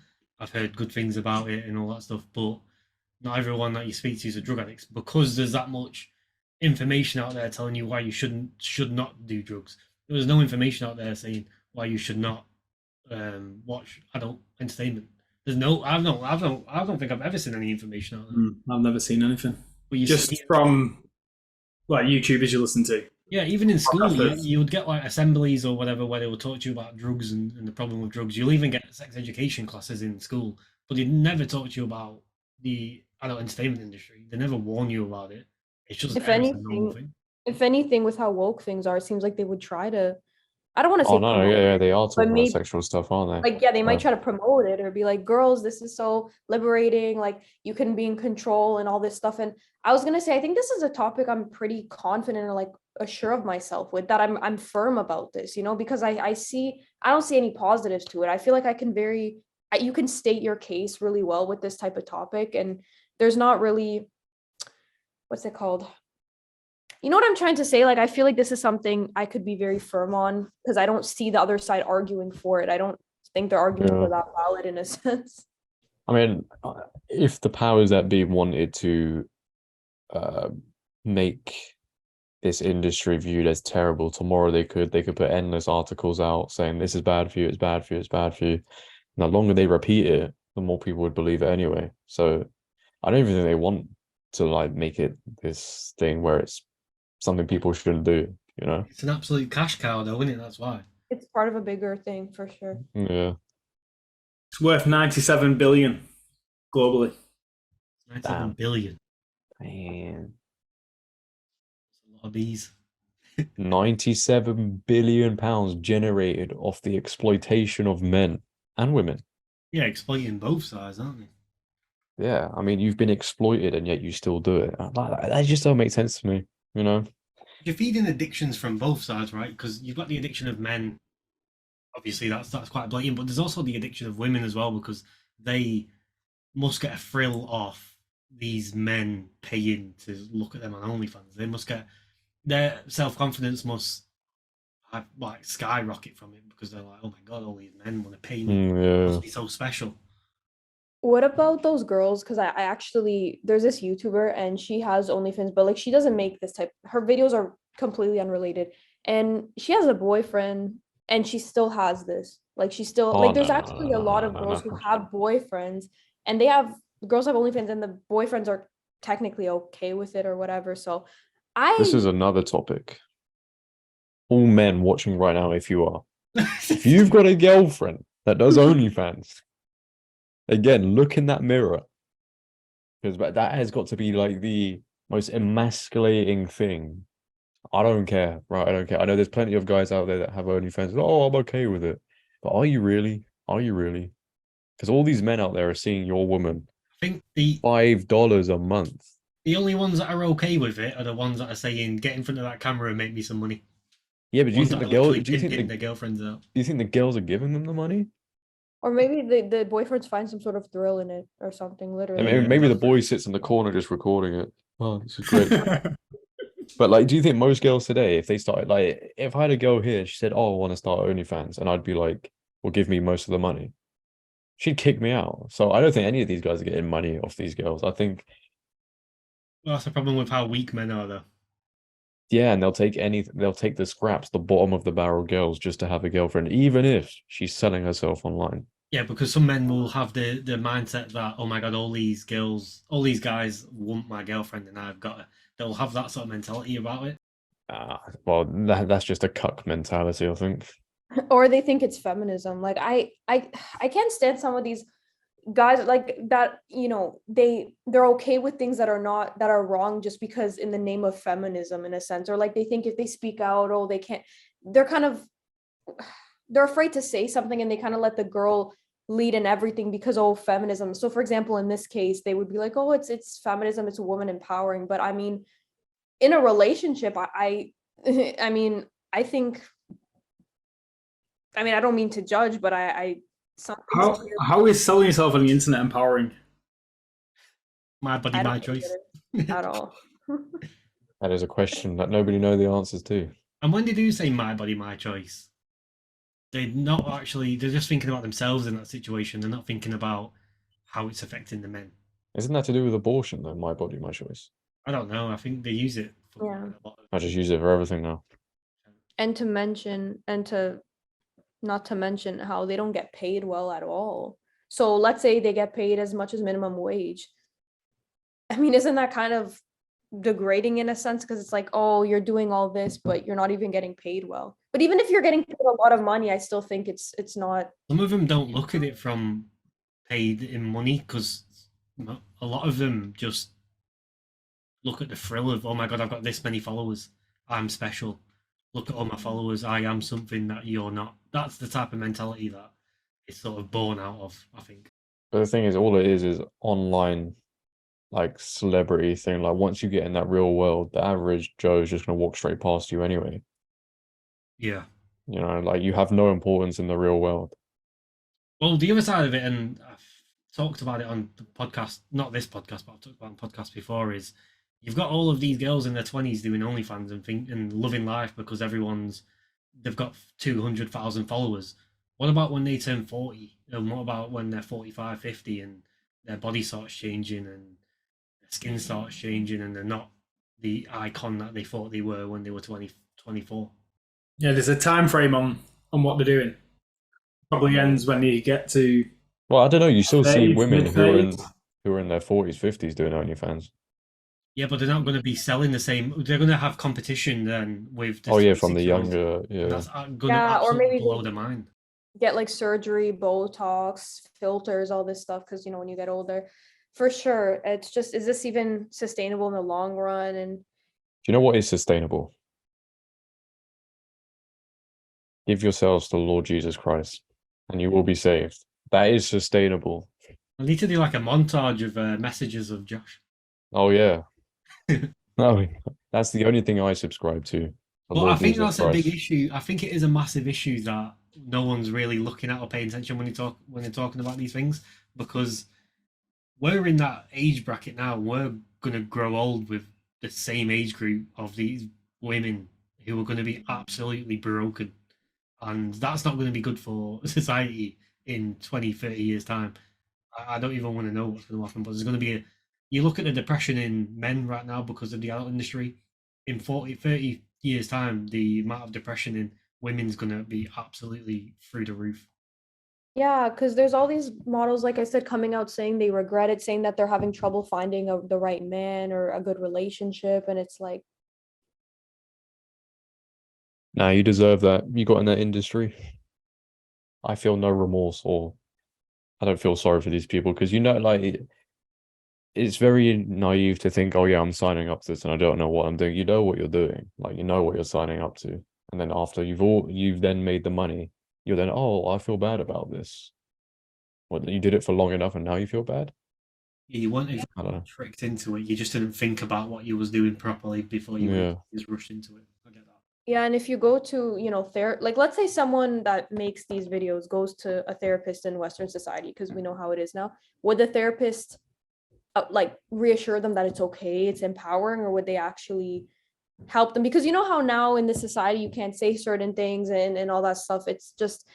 I've heard good things about it and all that stuff, but not everyone that you speak to is a drug addict because there's that much information out there telling you why you should not do drugs. There's no information out there saying why you should not watch adult entertainment. There's no, I don't think I've ever seen any information out there. I've never seen anything. But you Just see, from like YouTubers you listen to. yeah, even in school, Podcasters. you would get like assemblies or whatever where they would talk to you about drugs and the problem with drugs. You'll even get sex education classes in school, but they never talk to you about the adult entertainment industry. They never warn you about it. It's just If there as a normal anything, thing. if anything, with how woke things are, it seems like they would try to, I don't want to Oh say no, promote, yeah, they are but talking about maybe sexual stuff, aren't they? like, yeah, they might Like, try to promote it or be like, girls, this is so liberating, like you can be in control and all this stuff. And I was gonna say, I think this is a topic I'm pretty confident and like assured of myself with, that I'm firm about this, because I don't see any positives to it. I feel like you can state your case really well with this type of topic, and there's not really, what's it called? You know what I'm trying to say? Like, I feel like this is something I could be very firm on because I don't see the other side arguing for it. I don't think their arguments yeah. are that valid in a sense. I mean, if the powers that be wanted to uh, make this industry viewed as terrible, tomorrow they could put endless articles out saying this is bad for you, it's bad for you, it's bad for you. And the longer they repeat it, the more people would believe it anyway. So I don't even think they want to like make it this thing where it's something people shouldn't do. It's an absolute cash cow, though, isn't it? That's why. It's part of a bigger thing for sure. Yeah. It's worth 97 billion globally. 97 billion. Man. That's a lot of bees. 97 billion pounds generated off the exploitation of men and women. Yeah, exploiting both sides, aren't they? Yeah, I mean, you've been exploited and yet you still do it. That just don't make sense to me. You're feeding addictions from both sides, right? Because you've got the addiction of men. Obviously, that's quite blatant, but there's also the addiction of women as well because they must get a thrill off these men paying to look at them on OnlyFans. They must get their self-confidence must like skyrocket from it because they're like, oh my god, all these men want to pay me. It Yeah. must be so special. What about those girls? Because I actually, there's this YouTuber and she has OnlyFans, but like she doesn't make this type, her videos are completely unrelated. And she has a boyfriend and she still has this. Like she's still, Oh, like there's no, actually a lot of girls who no. have boyfriends and they have the girls have OnlyFans and the boyfriends are technically okay with it or whatever. So This is I another topic. All men watching right now, if you are, if you've got a girlfriend that does OnlyFans, again, look in that mirror. Because that has got to be like the most emasculating thing. I don't care, right? I don't care. I know there's plenty of guys out there that have OnlyFans. Oh, I'm okay with it. But are you really? Are you really? Because all these men out there are seeing your woman I think the $5 a month. the only ones that are okay with it are the ones that are saying, "Get in front of that camera and make me some money." Yeah, but do you Ones think that the are girl? literally Do you think pimping the their girlfriends out. do you think the girls are giving them the money? or maybe the boyfriends find some sort of thrill in it or something. I Literally, mean, Yeah, maybe the that's boy sits in the corner just recording it. Oh, this is great. But like, do you think most girls today, if they started like, if I had a girl here, she said, "Oh, I want to start OnlyFans," and I'd be like, "Well, give me most of the money," she'd kick me out. So I don't think any of these guys are getting money off these girls. I think, well, that's the problem with how weak men are, though. yeah, and they'll take the scraps, the bottom of the barrel girls just to have a girlfriend, even if she's selling herself online. Yeah, because some men will have the mindset that, oh my god, all these girls, all these guys want my girlfriend, and I've got. They'll have that sort of mentality about it. Well, that's just a cuck mentality, I think. or they think it's feminism. Like I can't stand some of these guys like that. They're okay with things that are wrong just because in the name of feminism, in a sense, or like they think if they speak out, oh, they can't. They're kind of they're afraid to say something, and they kind of let the girl lead in everything because, oh, feminism. So for example, in this case, they would be like, oh, it's feminism, it's a woman empowering. But I mean, in a relationship, I mean, I think, I mean, I don't mean to judge, but I some things how is selling yourself on the internet empowering? My body, I my don't get choice. it at all. That is a question that nobody knows the answers to. And when they do say my body, my choice, they're not actually, they're just thinking about themselves in that situation. They're not thinking about how it's affecting the men. Isn't that to do with abortion, though? My body, my choice. I don't know. I think they use it for Yeah. quite a lot I of. just use it for everything now. And to mention, and to not to mention how they don't get paid well at all. So let's say they get paid as much as minimum wage. I mean, isn't that kind of degrading in a sense? Because it's like, oh, you're doing all this, but you're not even getting paid well. But even if you're getting paid a lot of money, I still think it's not. Some of them don't look at it from paid in money because a lot of them just look at the thrill of, oh my god, I've got this many followers. I'm special. Look at all my followers. I am something that you're not. That's the type of mentality that is sort of born out of, I think. But the thing is, all it is online, like celebrity thing. Like once you get in that real world, the average Joe is just gonna walk straight past you anyway. Yeah. You know, like you have no importance in the real world. Well, the other side of it, and I've talked about it on the podcast, not this podcast, but I've talked about on podcasts before, is you've got all of these girls in their 20s doing OnlyFans and loving life because they've got 200,000 followers. What about when they turn 40? And what about when they're 45, 50 and their body starts changing and their skin starts changing and they're not the icon that they thought they were when they were 20, 24? Yeah, there's a time frame on what they're doing. Probably ends when you get to Well, I don't know. You still see 30s, women mid-30s. who are in their 40s, 50s doing OnlyFans. Yeah, but they're not going to be selling the same. They're going to have competition then with the Oh yeah, from the 26-year-olds. younger, yeah. That's going to Yeah, or absolutely maybe blow they their mind. get like surgery, Botox, filters, all this stuff. Because when you get older, for sure, it's just, is this even sustainable in the long run? And Do you know what is sustainable? Give yourselves to the Lord Jesus Christ, and you will be saved. That is sustainable. I need to do like a montage of messages of Josh. Oh yeah. No, that's the only thing I subscribe to. The But Lord I think Jesus that's a big Christ. issue. I think it is a massive issue that no one's really looking at or paying attention when they're talking about these things, because we're in that age bracket now. We're gonna grow old with the same age group of these women who are going to be absolutely broken, and that's not going to be good for society in 20, 30 years time. I don't even want to know what's going to happen, but there's going to be you look at the depression in men right now because of the adult industry. In 40, 30 years time, the amount of depression in women's going to be absolutely through the roof. Yeah, because there's all these models, like I said, coming out saying they regret it, saying that they're having trouble finding the right man or a good relationship. And it's like, Now you deserve that. You got in that industry. I feel no remorse, or I don't feel sorry for these people because like it's very naive to think, oh yeah, I'm signing up to this and I don't know what I'm doing. You know what you're doing, like you know what you're signing up to, and then after you've then made the money, you're then, oh, I feel bad about this. What, you did it for long enough and now you feel bad? You weren't I don't exactly know. tricked into it. You just didn't think about what you was doing properly before you Yeah. just rushed into it. I get that. yeah, and if you go to, like let's say someone that makes these videos goes to a therapist in Western society, because we know how it is now. Would the therapist like reassure them that it's okay, it's empowering, or would they actually help them? Because you know how now in this society you can't say certain things and all that stuff. It's just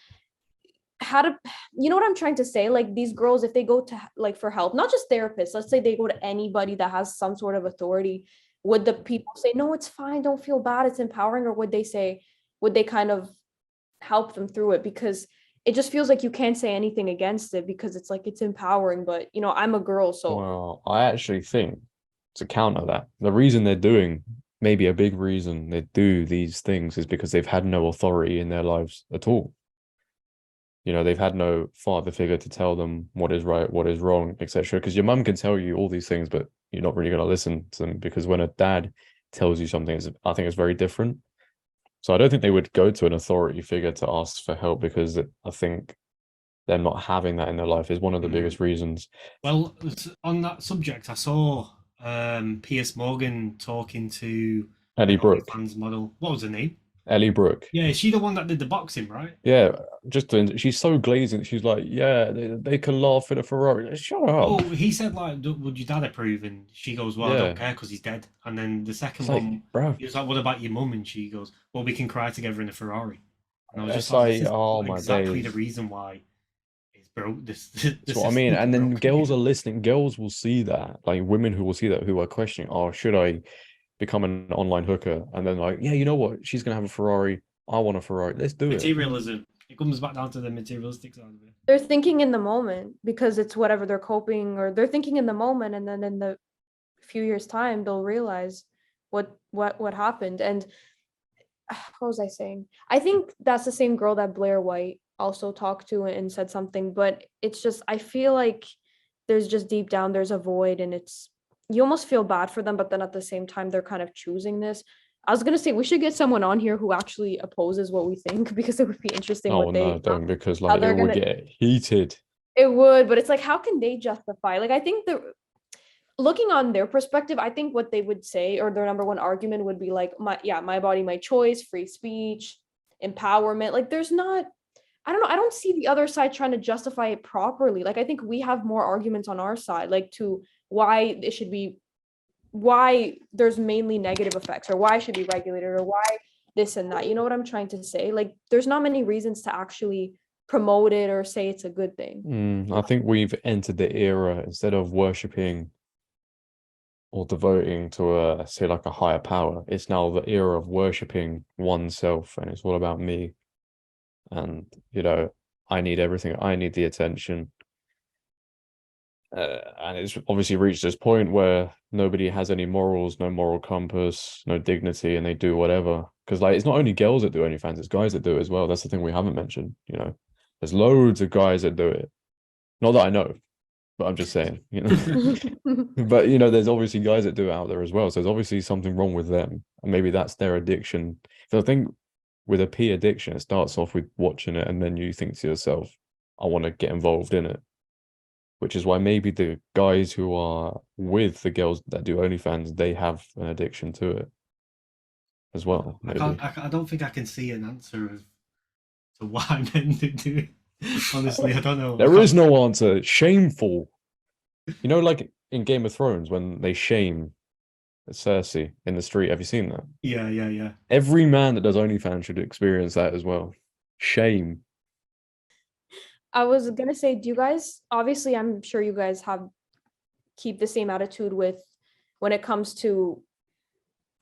how to, you know what I'm trying to say? Like these girls, if they go to like for help, not just therapists, let's say they go to anybody that has some sort of authority, would the people say, no, it's fine, don't feel bad, it's empowering? Or would they say, would they kind of help them through it? Because it just feels like you can't say anything against it because it's like it's empowering. But I'm a girl, so Well, I actually think to counter that, the reason they're doing, maybe a big reason they do these things is because they've had no authority in their lives at all. They've had no father figure to tell them what is right, what is wrong, etc. Because your mum can tell you all these things, but you're not really going to listen to them because when a dad tells you something, I think it's very different. So I don't think they would go to an authority figure to ask for help because I think them not having that in their life is one of the biggest reasons. Well, on that subject, I saw Piers Morgan talking to Ellie an Brooke. OnlyFans model. What was her name? Ellie Brooke. Yeah, is she the one that did the boxing, right? Yeah, she's so glazing. She's like, yeah, they can laugh in a Ferrari. Shut up. Well, he said like, "Would your dad approve?" And she goes, "Well, I don't Yeah, care because he's dead." And then the second it's like, one, bro, he was like, "What about your mum?" And she goes, "Well, we can cry together in a Ferrari." And I was just it's like, "This like, is oh my exactly the days. reason why it's broke. This the That's what I mean. system's And then broken girls here." are listening. Girls will see that, like women who will see that, who are questioning, oh, should I become an online hooker? And then like, yeah, you know what? She's gonna have a Ferrari. I want a Ferrari. Let's do it. Materialism. It comes back down to the materialistic side of it. they're thinking in the moment because it's whatever they're coping, or they're thinking in the moment, and then in the few years time they'll realize what happened. And what was I saying? I think that's the same girl that Blair White also talked to and said something, but it's just, I feel like there's just deep down there's a void, and it's, you almost feel bad for them, but then at the same time they're kind of choosing this. I was gonna say we should get someone on here who actually opposes what we think because it would be interesting Oh what no, they, don't, because how like it they're would gonna, get heated. it would, but it's like how can they justify, like I think the, looking on their perspective, I think what they would say, or their number one argument would be like, my body, my choice, free speech, empowerment. Like there's not, I don't know, I don't see the other side trying to justify it properly. Like I think we have more arguments on our side, like to why it should be, why there's mainly negative effects, or why it should be regulated, or why this and that. You know what I'm trying to say? Like there's not many reasons to actually promote it or say it's a good thing. I think we've entered the era, instead of worshipping or devoting to a, say, like a higher power, it's now the era of worshipping oneself, and it's all about me. And I need everything. I need the attention. And it's obviously reached this point where nobody has any morals, no moral compass, no dignity, and they do whatever. Because like it's not only girls that do OnlyFans, it's guys that do it as well. That's the thing we haven't mentioned. There's loads of guys that do it. Not that I know, but I'm just saying. But there's obviously guys that do it out there as well. So there's obviously something wrong with them, and maybe that's their addiction. So I think with a P addiction, it starts off with watching it, and then you think to yourself, "I want to get involved in it." Which is why maybe the guys who are with the girls that do OnlyFans, they have an addiction to it as well. I Maybe can't. I don't think I can see an answer of to why men do it. Honestly, I don't know. there is no answer. Shameful. Like in Game of Thrones when they shame Cersei in the street. Have you seen that? Yeah, yeah, yeah. Every man that does OnlyFans should experience that as well. Shame. I was gonna say, do you guys, obviously I'm sure you guys have keep the same attitude with when it comes to,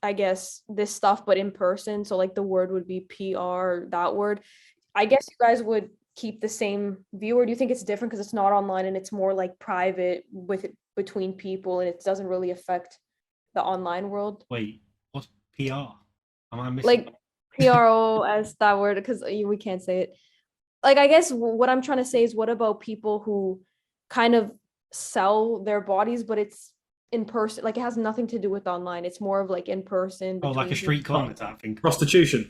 I guess, this stuff, but in person. So like the word would be PR, that word. I guess you guys would keep the same view, or do you think it's different because it's not online and it's more like private with it between people and it doesn't really affect the online world? Wait, what's PR? Am I missing? Like PROS, that word, because we can't say it. Like, I guess what I'm trying to say is, what about people who kind of sell their bodies, but it's in person? Like, it has nothing to do with online. It's more of like in person. Oh, like a between street people. corner type thing. Prostitution.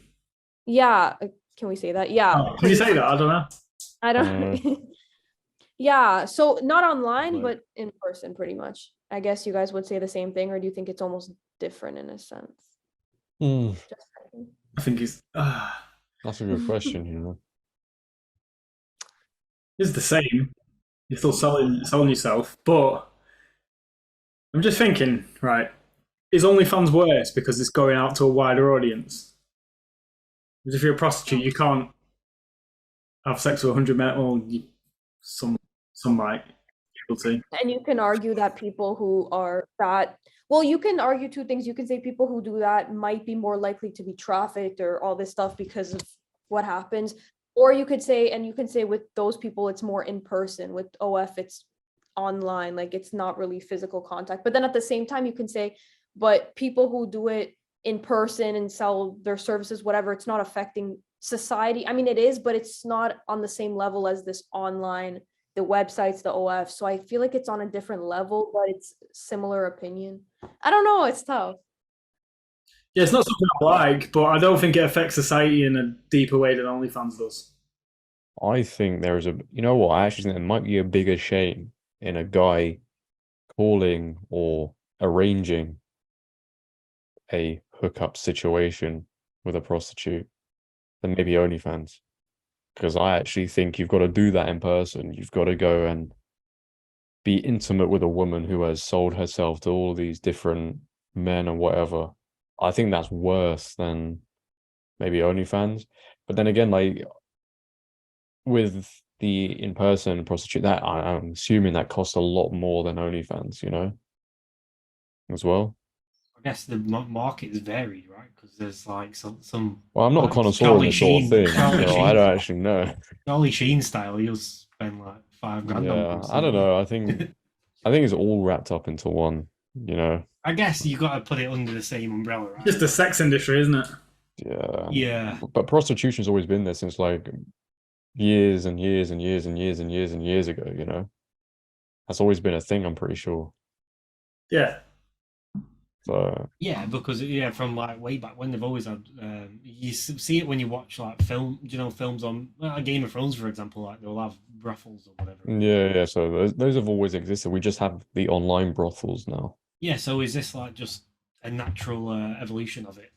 Yeah, can we say that? Yeah. Oh, can you say that? I don't know. I don't. Yeah, so not online, Right. but in person, pretty much. I guess you guys would say the same thing, or do you think it's almost different in a sense? Hmm, Just saying. I think it's that's a good question, you know. it's the same. You're still selling yourself, but I'm just thinking, right? Is OnlyFans worse because it's going out to a wider audience? Because if you're a prostitute, you can't have sex with 100 men. Well, some might be able to. And you can argue that people who are that, well, you can argue two things. You can say people who do that might be more likely to be trafficked or all this stuff because of what happens. Or you could say, and you can say with those people, it's more in person. With OF, it's online, like it's not really physical contact. But then at the same time, you can say, but people who do it in person and sell their services, whatever, it's not affecting society. I mean, it is, but it's not on the same level as this online, the websites, the OF. So I feel like it's on a different level, but it's similar opinion. I don't know. It's tough. Yeah, it's not something I like, but I don't think it affects society in a deeper way than OnlyFans does. I think there is you know what? I actually think there might be a bigger shame in a guy calling or arranging a hookup situation with a prostitute than maybe OnlyFans. Because I actually think you've got to do that in person. You've got to go and be intimate with a woman who has sold herself to all these different men and whatever. I think that's worse than maybe OnlyFans. But then again, like with the in-person prostitute, that I'm assuming that costs a lot more than OnlyFans, you know, as well. I guess the market is varied, right? Because there's like some. Well, I'm not a like connoisseur in Charlie this sort of Sheen, thing, Charlie so I Sheen, don't actually know. Charlie Sheen style. You'll spend like $5,000 on Yeah, them. I don't know. I think it's all wrapped up into one, you know. I guess you got to put it under the same umbrella, right? Just the sex industry, isn't it? Yeah. Yeah. But prostitution's always been there since like years and years and years and years and years and years ago, you know. That's always been a thing, I'm pretty sure. Yeah. So Yeah, because from like way back when they've always had. You see it when you watch like films on Game of Thrones, for example. Like they'll have brothels or whatever. yeah. So those have always existed. We just have the online brothels now. Yeah. So is this like just a natural evolution of it?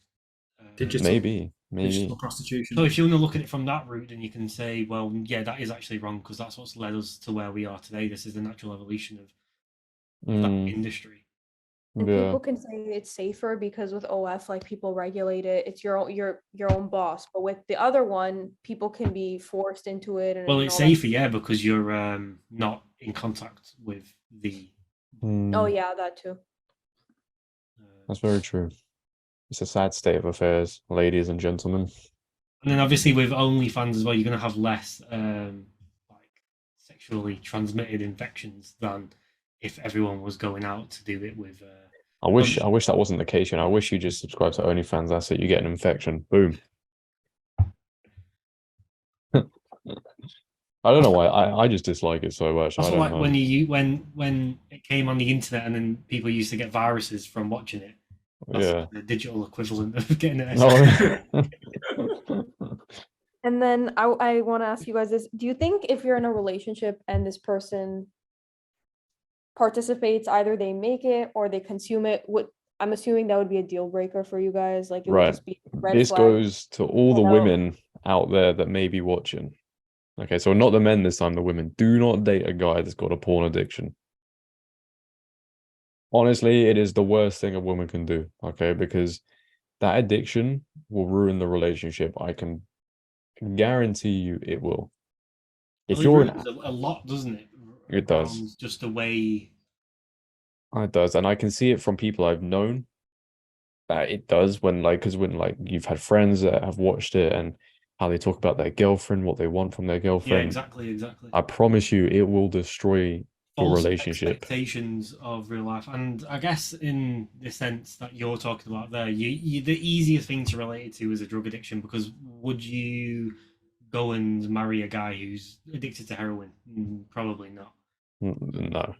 Digital. Maybe. Digital prostitution. So if you want to look at it from that route, then you can say, well, yeah, that is actually wrong because that's what's led us to where we are today. This is the natural evolution of that industry. And Yeah. people can say it's safer because with OF, like people regulate it. It's your own boss. But with the other one, people can be forced into it. And Well, it's all that. safer, yeah, because you're not in contact with the. Oh yeah, that too. That's very true. It's a sad state of affairs, ladies and gentlemen. And then obviously with OnlyFans as well, you're going to have less like sexually transmitted infections than if everyone was going out to do it with. I wish that wasn't the case. You know, I wish you just subscribe to OnlyFans. That's it. You get an infection. Boom. I don't know why. I just dislike it so much. I Also, don't like know. when it came on the internet, and then people used to get viruses from watching it. That's Yeah. the digital equivalent of getting it. Oh. And then I want to ask you guys this. Do you think if you're in a relationship and this person participates, either they make it or they consume it, I'm assuming that would be a deal breaker for you guys? Like it would Right. just be a red This flag. goes to all the I know. women out there that may be watching. Okay, so not the men this time, the women. Do not date a guy that's got a porn addiction. Honestly, it is the worst thing a woman can do, okay? Because that addiction will ruin the relationship. I can guarantee you it will. If Well, you're it ruins a lot, doesn't it? It does. Around just the way. It does, and I can see it from people I've known that it does when like you've had friends that have watched it and how they talk about their girlfriend, what they want from their Yeah, girlfriend. exactly. I promise you, it will destroy your False relationship. expectations of real life, and I guess in the sense that you're talking about there, the easiest thing to relate it to is a drug addiction. Because would you go and marry a guy who's addicted to heroin? Probably not. No.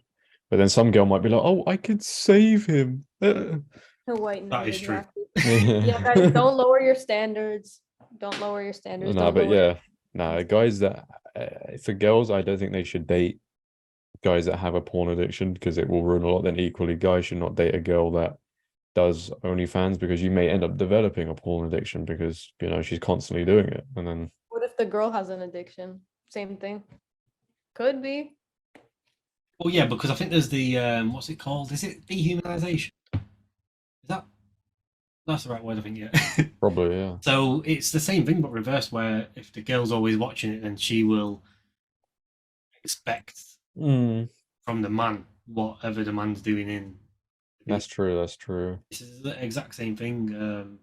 But then some girl might be like, "Oh, I could save him." No white That knight, is true. exactly. Yeah, guys, don't lower your standards. Don't lower your standards. No, Don't but lower yeah, no, guys that for girls, I don't think they should date guys that have a porn addiction because it will ruin a lot. Then equally, guys should not date a girl that does OnlyFans because you may end up developing a porn addiction because she's constantly doing it, and then What if the girl has an addiction? Same thing. Could be. Well, yeah, because I think there's the what's it called? Is it dehumanization? Is that's the right word? I think, yeah. probably yeah. So it's the same thing but reversed, where if the girl's always watching it, then she will expect Mm, from the man whatever the man's doing in. that's true. That's true. This is the exact same thing, and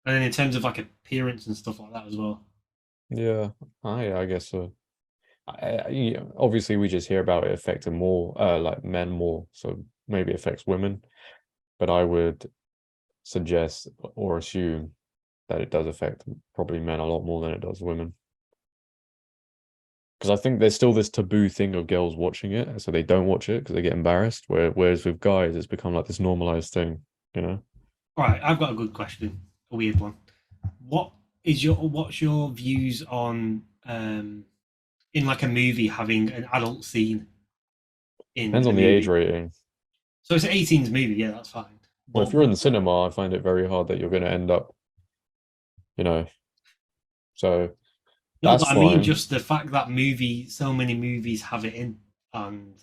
then in terms of like appearance and stuff like that as well. Yeah, I guess so. Obviously, we just hear about it affecting more, like men more, so maybe it affects women. But I would suggest or assume that it does affect probably men a lot more than it does women. Because I think there's still this taboo thing of girls watching it, so they don't watch it because they get embarrassed. Whereas with guys, it's become like this normalized thing, you know? All right, I've got a good question, a weird one. What's your views on in like a movie having an adult scene in Depends a on the age movie? rating. So it's an 18's movie, yeah, that's fine. Well, if But you're in the cinema, I find it very hard that you're going to end up, you know. So no, that's but I mean fine. just the fact that so many movies have it in, and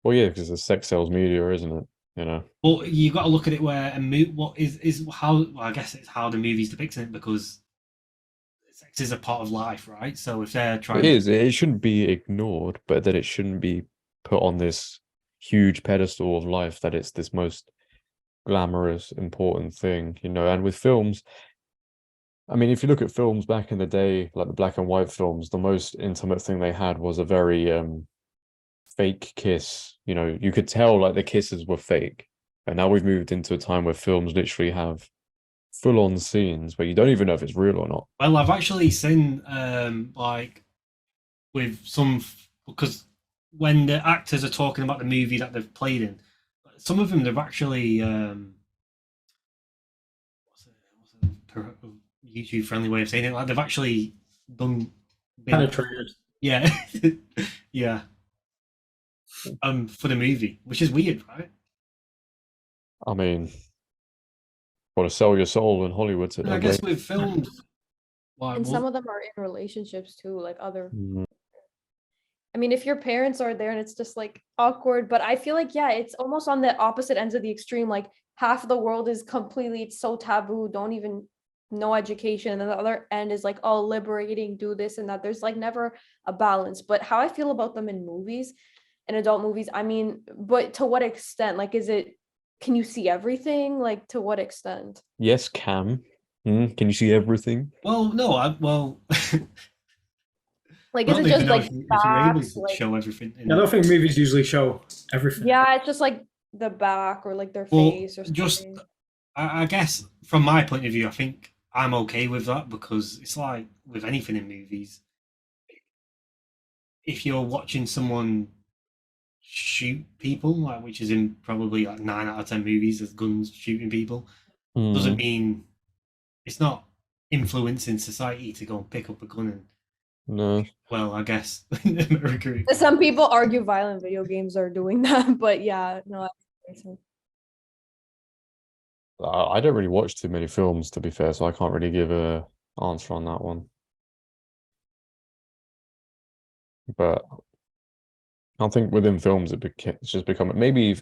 Well, yeah, because the sex sells media, isn't it? You know. well, you got to look at it where what is how well, I guess it's how the movie's depicting it, because sex is a part of life, right? So if they're It trying to, is. It shouldn't be ignored, but that it shouldn't be put on this huge pedestal of life that it's this most glamorous, important thing, you know. And with films, I mean, if you look at films back in the day, like the black and white films, the most intimate thing they had was a very fake kiss. You know, you could tell like the kisses were fake. And now we've moved into a time where films literally have full-on scenes where you don't even know if it's real or not. well, I've actually seen like with some, because when the actors are talking about the movie that they've played in, some of them they've actually what's a YouTube friendly way of saying it? Like they've actually done Penetrated. yeah, yeah, for the movie, which is weird, right? I mean, want to sell your soul in Hollywood And I today, guess mate. with films, like And some of them are in relationships too, like other. Mm, I mean, if your parents are there and it's just like awkward, but I feel like, yeah, it's almost on the opposite ends of the extreme. Like half of the world is completely, it's so taboo, don't even know education. And then the other end is like, oh, liberating, do this and that. There's like never a balance. But how I feel about them in movies, in adult movies, I mean, but to what extent? Like, can you see everything? Like, to what extent? Yes, Cam. Can you see everything? well, no, Like, I is don't it even just know like if you're able facts? to Like, show everything. I don't think movies usually show everything. yeah, it's just like the back or like their Well, face or just something. I guess from my point of view, I think I'm okay with that, because it's like with anything in movies. If you're watching someone shoot people, like which is in probably like 9 out of 10 movies, there's guns shooting people, doesn't Mm, mean it's not influencing society to go and pick up a gun and, no. well, I guess in America. Some people argue violent video games are doing that, but yeah, no, that makes sense. I don't really watch too many films, to be fair, so I can't really give a answer on that one. But I think within films, it's just become maybe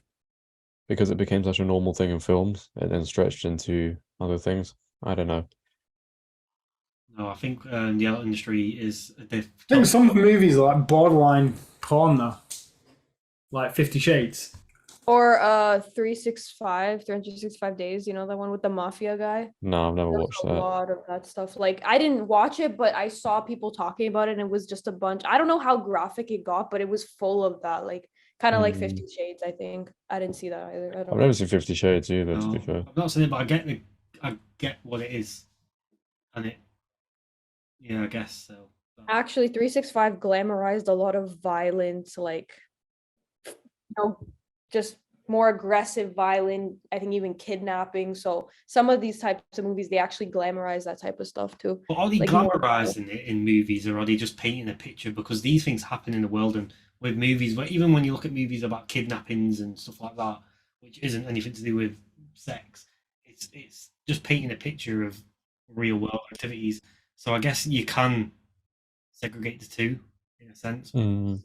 because it became such a normal thing in films, it then stretched into other things. I don't know. No, I think the art industry is they've I think some movies are like borderline porn though, like 50 Shades. Or 365 days, you know, the one with the mafia guy. No, I've never There's watched a that. lot of that stuff. Like I didn't watch it, but I saw people talking about it, and it was just a bunch. I don't know how graphic it got, but it was full of that, like kind of like Mm. 50 Shades, I think. I didn't see that either. I I've don't never know. seen 50 Shades either, to be No, fair. I've not seen it, but I get what it is, and it. Yeah, I guess so. Actually, 365 glamorized a lot of violence, like know, just more aggressive, violent, I think even kidnapping. So some of these types of movies, they actually glamorize that type of stuff too. But are they Like more glamorizing it in movies, or are they just painting a picture? Because these things happen in the world, and with movies, where even when you look at movies about kidnappings and stuff like that, which isn't anything to do with sex, it's just painting a picture of real world activities. So I guess you can segregate the two in a sense. Mm.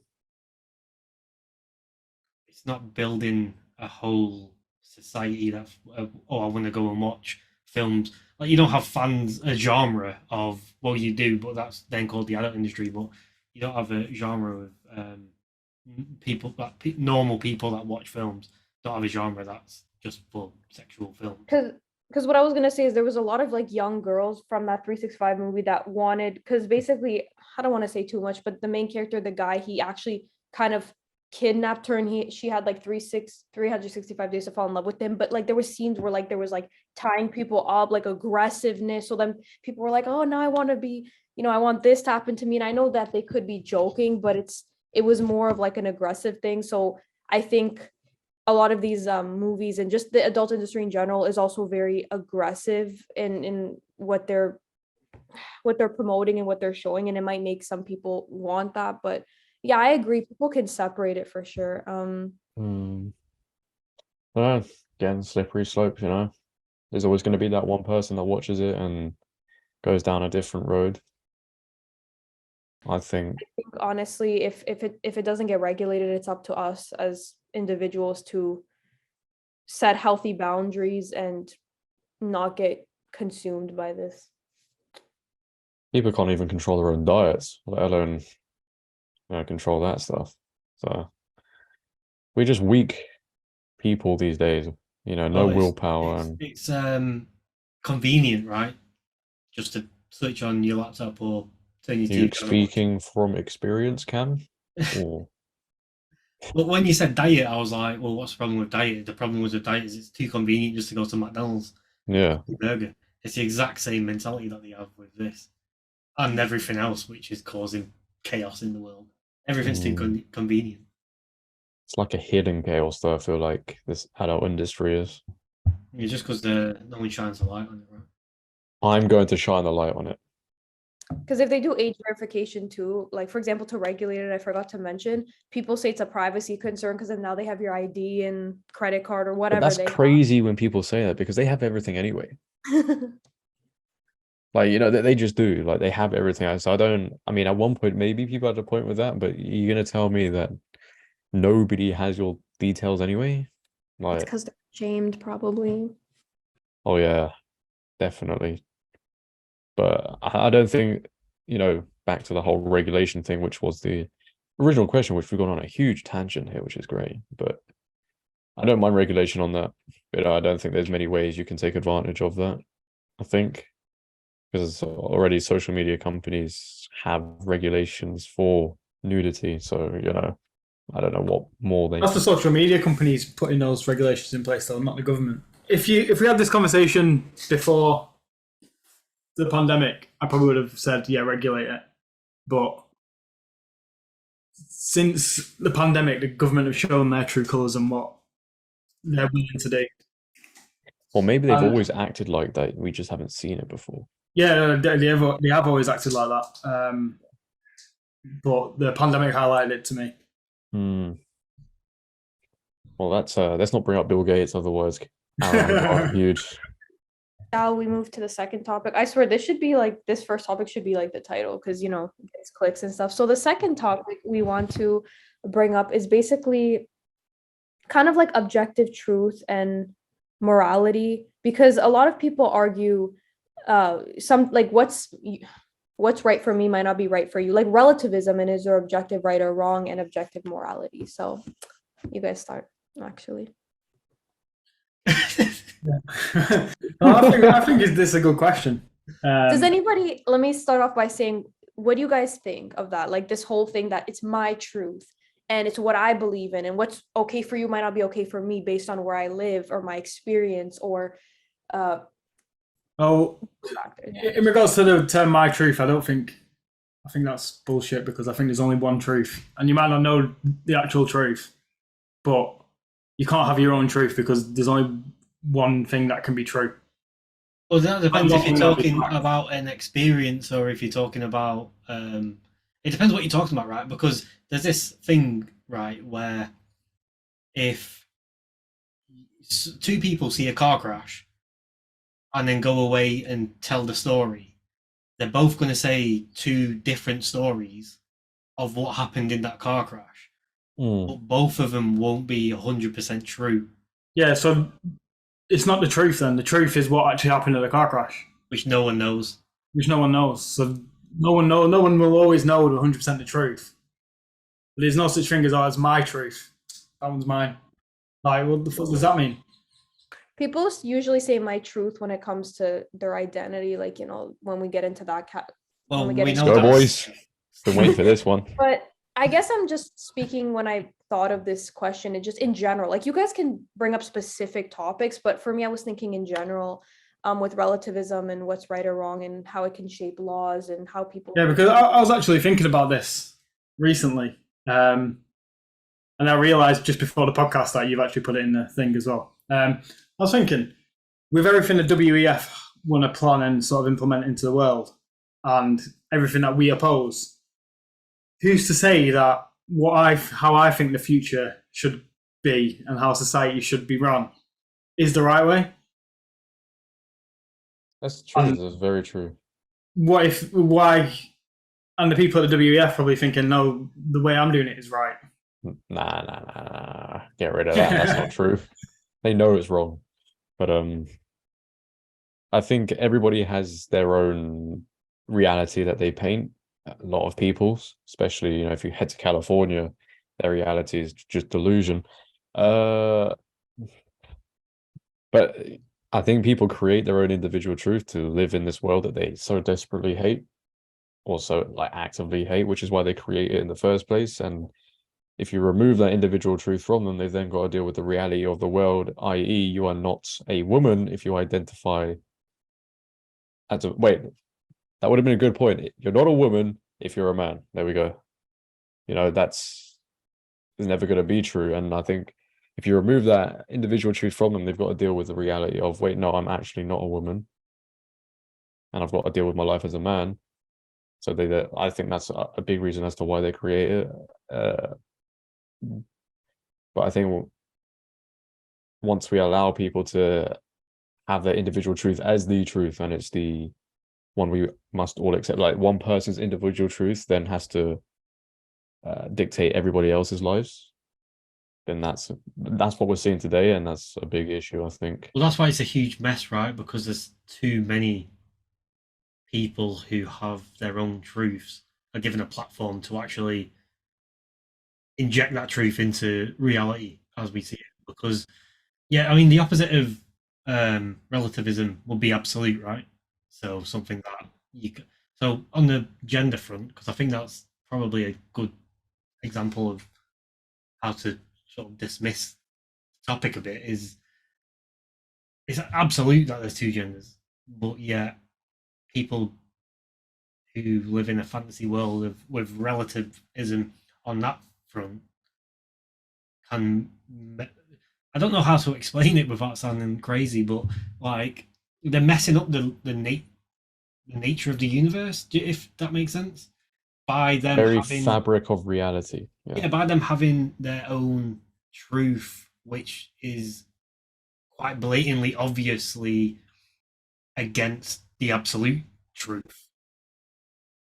It's not building a whole society that oh, I want to go and watch films. Like you don't have fans a genre of, well you do, but that's then called the adult industry. But you don't have a genre of people that normal people that watch films don't have a genre that's just for sexual films. because what I was gonna say is there was a lot of like young girls from that 365 movie that wanted, because basically I don't want to say too much, but the main character, the guy, he actually kind of kidnapped her, and she had like 365 days to fall in love with him. But like there were scenes where like there was like tying people up, like aggressiveness. So then people were like, oh no, I want to be, you know, I want this to happen to me. And I know that they could be joking, but it was more of like an aggressive thing. So I think a lot of these movies and just the adult industry in general is also very aggressive in what they're promoting and what they're showing, and it might make some people want that. But yeah, I agree, people can separate it for sure. Mm. Again, slippery slope, you know. There's always going to be that one person that watches it and goes down a different road. I think. Honestly, if it doesn't get regulated, it's up to us as individuals to set healthy boundaries and not get consumed by this. People can't even control their own diets, let alone control that stuff. So we're just weak people these days. No Well, willpower, and it's convenient, right? Just to switch on your laptop or turn your you TV on and watch. speaking from experience, Cam? Or But when you said diet, I was like, well, what's the problem with diet? The problem with diet is it's too convenient just to go to McDonald's yeah, burger. It's the exact same mentality that they have with this and everything else, which is causing chaos in the world. Everything's too convenient. it's like a hidden chaos, though. I feel like this adult industry is. Yeah, just because no one shines a light on it, right? I'm going to shine the light on it. Because if they do age verification too, like for example, to regulate it, I forgot to mention, people say it's a privacy concern because then now they have your ID and credit card or But whatever that's they crazy when people say that because they have everything anyway. have. Like, they just do. Like, they have everything. So I mean, at one point, maybe people had a point with that, but you're going to tell me that nobody has your details anyway? It's Like, because they're shamed, probably. oh, yeah, definitely. But I don't think, back to the whole regulation thing, which was the original question, which we've gone on a huge tangent here, which is great. But I don't mind regulation on that. But I don't think there's many ways you can take advantage of that, I think. Because already social media companies have regulations for nudity. So, I don't know what more they That's the social media companies putting those regulations in place, though, not the government. If we had this conversation before the pandemic, I probably would have said, yeah, regulate it. But since the pandemic, the government have shown their true colours and what they're willing to do. Or maybe they've always acted like that. We just haven't seen it before. Yeah, they have always acted like that. But the pandemic highlighted it to me. Well, let's not bring up Bill Gates, otherwise Aaron huge. Now we move to the second topic. I swear this first topic should be like the title because it gets clicks and stuff. So the second topic we want to bring up is basically kind of like objective truth and morality, because a lot of people argue some like what's right for me might not be right for you, like relativism, and is there objective right or wrong and objective morality. So you guys start. actually. I think this is a good question. Does anybody, let me start off by saying, what do you guys think of that? Like this whole thing that it's my truth and it's what I believe in, and what's okay for you might not be okay for me based on where I live or my experience or in regards to the term "my truth," I think that's bullshit, because I think there's only one truth, and you might not know the actual truth, but you can't have your own truth because there's only one thing that can be true. Well, that depends if you're talking about an experience or if you're talking about. It depends what you're talking about, right? Because there's this thing, right, where if two people see a car crash and then go away and tell the story, they're both going to say two different stories of what happened in that car crash. But both of them won't be 100% true. Yeah, so it's not the truth then. The truth is what actually happened at the car crash, which no one knows. So no one will always know 100% the truth. But there's no such thing as my truth. That one's mine. Like, what the fuck does that mean? People usually say my truth when it comes to their identity, like, when we get into that well, when we get into go boys. Been waiting for this one. But I guess I'm just speaking when I thought of this question, and just in general, like you guys can bring up specific topics, but for me, I was thinking in general, with relativism and what's right or wrong and how it can shape laws and how people. Yeah, because I was actually thinking about this recently, and I realized just before the podcast that you've actually put it in the thing as well. I was thinking, with everything the WEF want to plan and sort of implement into the world, and everything that we oppose, who's to say that how I think the future should be and how society should be run is the right way? That's true. That's very true. Why? And the people at the WEF probably thinking, no, the way I'm doing it is right. Nah. Get rid of that. That's not true. They know it's wrong. But I think everybody has their own reality that they paint. A lot of people's, especially, if you head to California, their reality is just delusion. But I think people create their own individual truth to live in this world that they so desperately hate, or so like actively hate, which is why they create it in the first place. And if you remove that individual truth from them, they've then got to deal with the reality of the world, i.e., you are not a woman if you identify as a wait. That would have been a good point. You're not a woman if you're a man. There we go. That's never going to be true. And I think if you remove that individual truth from them, they've got to deal with the reality of, wait, no, I'm actually not a woman. And I've got to deal with my life as a man. So I think that's a big reason as to why they create it. But I think once we allow people to have their individual truth as the truth, and it's the one we must all accept, like one person's individual truth then has to dictate everybody else's lives, then that's what we're seeing today, and that's a big issue, I think. Well, that's why it's a huge mess, right? Because there's too many people who have their own truths are given a platform to actually inject that truth into reality as we see it. Because, yeah, I mean, the opposite of relativism would be absolute, right? So something that so on the gender front, because I think that's probably a good example of how to sort of dismiss the topic a bit, is it's absolute that there's two genders, but yet people who live in a fantasy world with relativism on that front can, I don't know how to explain it without sounding crazy, but like they're messing up the nature of the universe, if that makes sense, by them having fabric of reality. Yeah, by them having their own truth, which is quite blatantly, obviously against the absolute truth.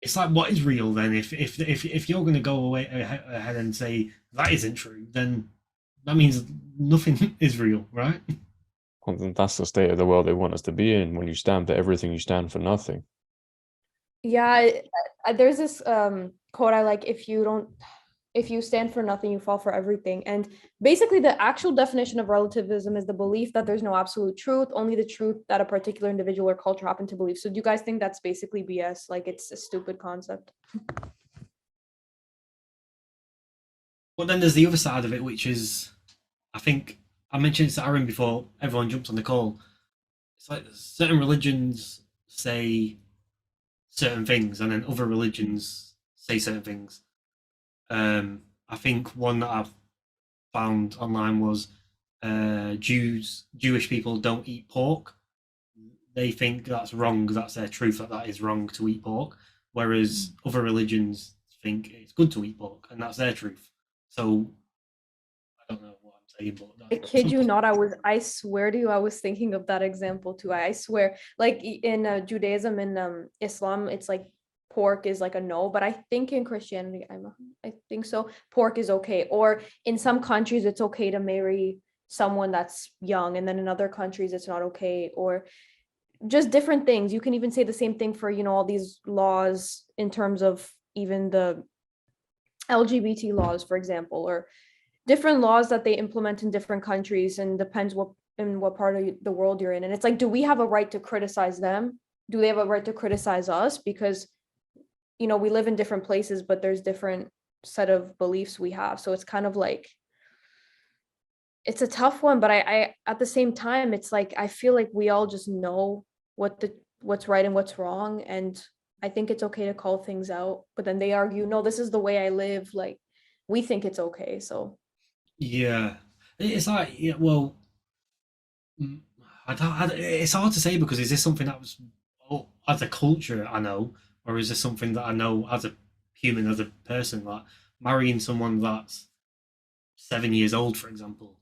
It's like, what is real then? If you're going to go ahead and say that isn't true, then that means nothing is real, right? Well, that's the state of the world they want us to be in. When you stand for everything, you stand for nothing. Yeah, there's this quote I like. If you don't, if you stand for nothing, you fall for everything. And basically, the actual definition of relativism is the belief that there's no absolute truth, only the truth that a particular individual or culture happen to believe. So do you guys think that's basically BS? Like, it's a stupid concept. But then there's the other side of it, which is, I think I mentioned it to Aaron before everyone jumps on the call. It's like certain religions say certain things, and then other religions say certain things. I think one that I've found online was Jewish people don't eat pork. They think that's wrong. That's their truth. That is wrong to eat pork. Whereas other religions think it's good to eat pork, and that's their truth. So I don't know what I'm saying, but I kid you not, I swear to you, I was thinking of that example too. I swear, like in Judaism and Islam, it's like pork is like a no, but I think in Christianity, I think so, pork is okay. Or in some countries, it's okay to marry someone that's young, and then in other countries, it's not okay. Or just different things. You can even say the same thing for, all these laws in terms of even the LGBT laws, for example, or different laws that they implement in different countries, and depends what part of the world you're in. And it's like, do we have a right to criticize them? Do they have a right to criticize us? Because we live in different places, but there's different set of beliefs we have. So it's kind of like, it's a tough one, but I at the same time, it's like I feel like we all just know what's right and what's wrong, and I think it's okay to call things out. But then they argue, no, this is the way I live. Like, we think it's okay. So yeah, it's like, yeah, well, it's hard to say, because is this something that was, as a culture I know, or is this something that I know as a human, as a person, like marrying someone that's 7 years old, for example,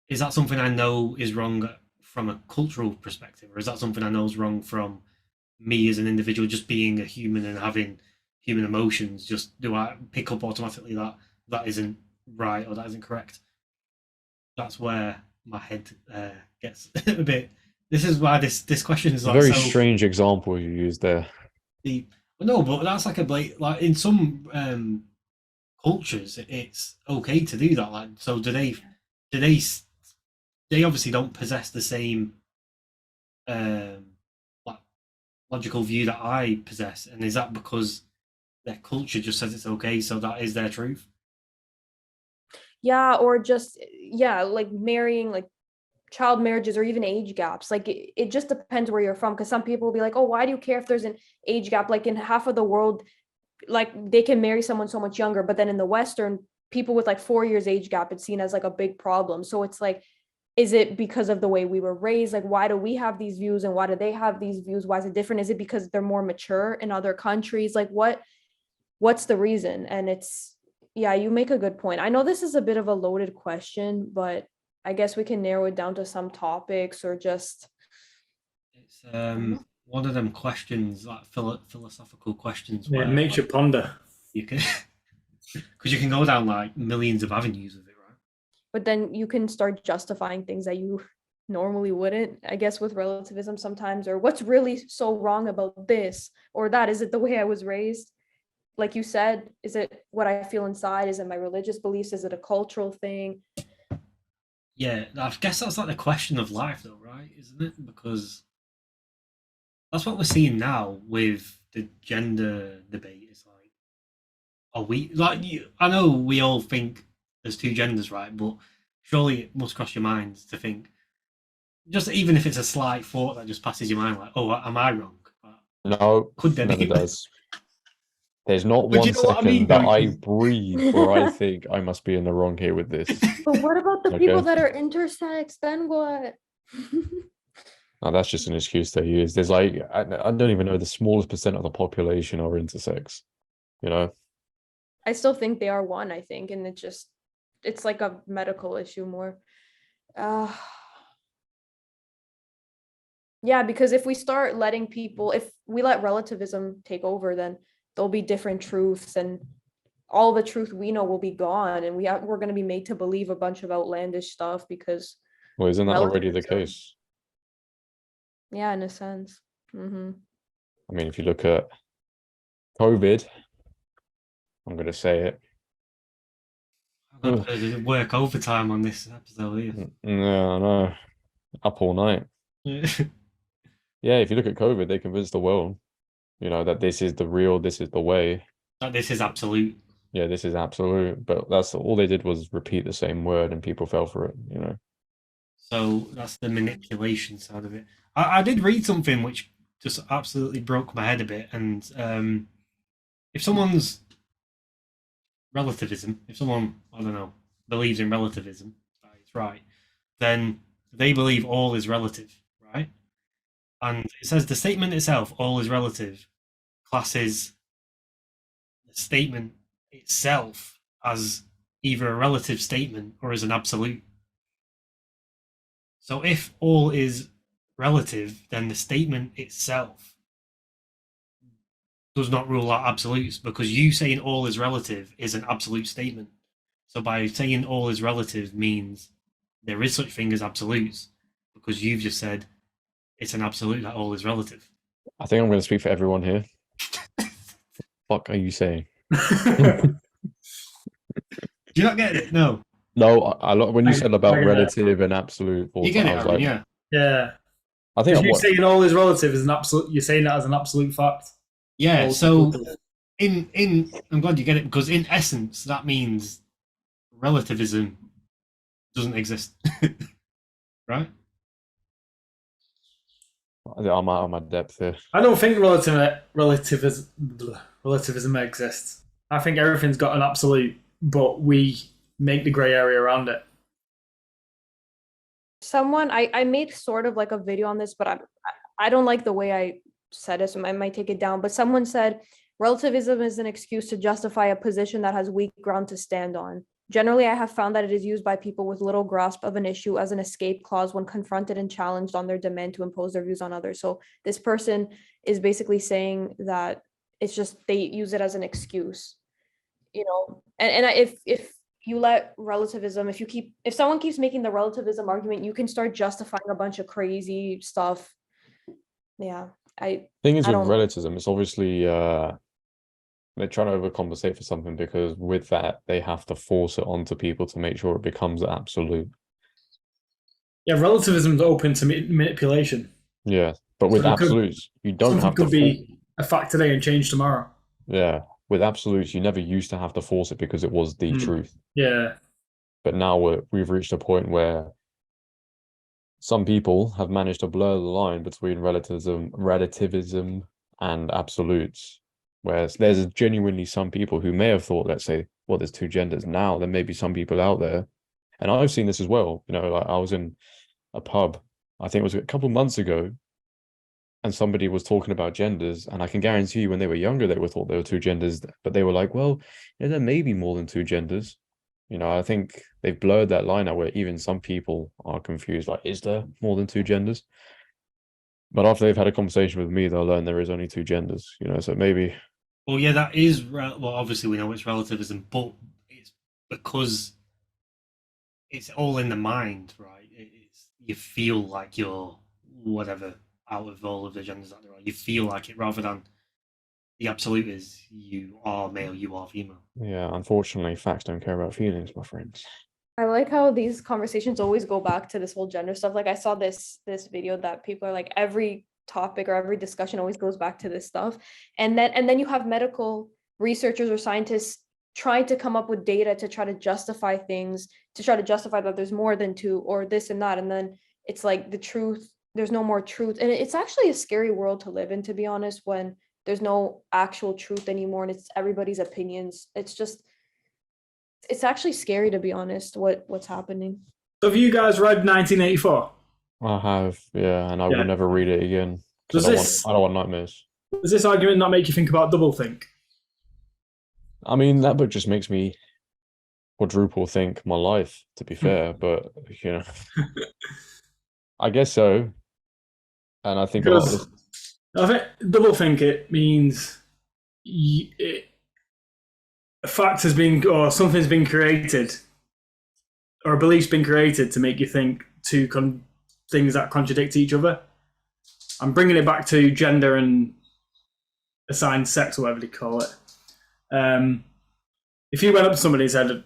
is that something I know is wrong from a cultural perspective, or is that something I know is wrong from me as an individual, just being a human and having human emotions? Just, do I pick up automatically that that isn't right or that isn't correct? That's where my head gets a bit. This is why this question is A like very so strange example you used there. deep. No, but that's like like in some cultures, it's okay to do that. Like, so do they? Do they? They obviously don't possess the same like logical view that I possess, and is that because their culture just says it's okay, so that is their truth? yeah, or just, yeah, like marrying, like child marriages, or even age gaps. Like it just depends where you're from, because some people will be like, oh, why do you care if there's an age gap? Like in half of the world, like they can marry someone so much younger, but then in the Western, people with like 4 years age gap, it's seen as like a big problem. So it's like, is it because of the way we were raised? Like, why do we have these views and why do they have these views? Why is it different? Is it because they're more mature in other countries? Like, what's the reason? And it's, yeah, you make a good point. I know this is a bit of a loaded question, but I guess we can narrow it down to some topics, or just, It's I don't know. one of them questions, like philosophical questions, Yeah, it where makes you like ponder. you can, because you can go down like millions of avenues with it, right? But then you can start justifying things that you normally wouldn't, I guess, with relativism sometimes, or what's really so wrong about this or that? Is it the way I was raised? Like you said, is it what I feel inside? Is it my religious beliefs? Is it a cultural thing? Yeah, I guess that's like the question of life, though, right? Isn't it? Because that's what we're seeing now with the gender debate. It's like, are we like you? I know we all think there's two genders, right? But surely it must cross your mind to think, just even if it's a slight thought that just passes your mind, like, oh, am I wrong? No, Could there never be? does. There's not But you one know what I mean, second though. that I breathe where I think I must be in the wrong here with this. But what about the people Okay. that are intersex? Then what? Now that's just an excuse they use. There's like I don't even know, the smallest percent of the population are intersex. You know, I still think they are one, I think, and it's like a medical issue more. Uh, yeah, because if we start letting people, if we let relativism take over, then there'll be different truths, and all the truth we know will be gone, and we're going to be made to believe a bunch of outlandish stuff because well, isn't that already the relativism. case? Yeah, in a sense. I mean, if you look at COVID, I'm going to say it. Got to work overtime on this episode here. Yeah, I know. Up all night. Yeah, if you look at COVID, they convinced the world, that this is the real, this is the way. That this is absolute. Yeah, this is absolute. But that's all they did was repeat the same word and people fell for it. So that's the manipulation side of it. I did read something which just absolutely broke my head a bit. And if someone's relativism, if someone, I don't know, believes in relativism, that is right, then they believe all is relative, right? And it says the statement itself, all is relative, classes the statement itself as either a relative statement or as an absolute. So if all is relative, then the statement itself does not rule out absolutes, because you saying all is relative is an absolute statement. So by saying all is relative means there is such thing as absolutes, because you've just said it's an absolute that all is relative. I think I'm going to speak for everyone here. Fuck are you saying? Do you not get it? No. No, when you said about I get relative and absolute, You get it, I was Aaron, like, yeah. Yeah. I think You're saying all is relative is an absolute. You're saying that as an absolute fact. Yeah, All is so relative. in I'm glad you get it, because in essence that means relativism doesn't exist. Right? I'm out of my depth here. I don't think relativism exists. I think everything's got an absolute, but we make the grey area around it. I made sort of like a video on this, but I don't like the way I said it, so I might take it down. But someone said relativism is an excuse to justify a position that has weak ground to stand on. Generally, I have found that it is used by people with little grasp of an issue as an escape clause when confronted and challenged on their demand to impose their views on others. So this person is basically saying that it's just they use it as an excuse, if you let relativism, if someone keeps making the relativism argument, you can start justifying a bunch of crazy stuff. Yeah, Thing is I with don't- relativism, it's obviously they're trying to overcompensate for something, because with that they have to force it onto people to make sure it becomes absolute. Yeah, relativism is open to manipulation. Yeah, but with absolutes, you don't Something have to. could be a fact today and change tomorrow. Yeah, with absolutes, you never used to have to force it because it was the truth. Yeah. But now we've reached a point where some people have managed to blur the line between relativism and absolutes. Whereas there's genuinely some people who may have thought, let's say, well, there's two genders now. There may be some people out there, and I've seen this as well. Like I was in a pub, I think it was a couple of months ago, and somebody was talking about genders, and I can guarantee you when they were younger, they thought there were two genders, but they were like, well, there may be more than two genders. I think they've blurred that line out where even some people are confused, like, is there more than two genders? But after they've had a conversation with me, they'll learn there is only two genders, so maybe. Well, yeah, that is well. Obviously, we know it's relativism, but it's because it's all in the mind, right? It's you feel like you're whatever out of all of the genders that there are. You feel like it rather than the absolute is you are male, you are female. Yeah, unfortunately, facts don't care about feelings, my friends. I like how these conversations always go back to this whole gender stuff. Like I saw this video that people are like, every topic or every discussion always goes back to this stuff, and then you have medical researchers or scientists trying to come up with data to try to justify things, to try to justify that there's more than two or this and that, and then it's like the truth, there's no more truth. And it's actually a scary world to live in, to be honest, when there's no actual truth anymore and it's everybody's opinions. It's actually scary, to be honest, what's happening. So have you guys read 1984? I have, yeah, and I will never read it again because I don't want nightmares. Does this argument not make you think about doublethink? I mean, that book just makes me quadruple think my life, to be fair, but I guess so. And I think Because I think doublethink, it means a fact has been, or something's been created, or a belief's been created to make you think two things that contradict each other. I'm bringing it back to gender and assigned sex, or whatever they call it. If you went up to somebody and said,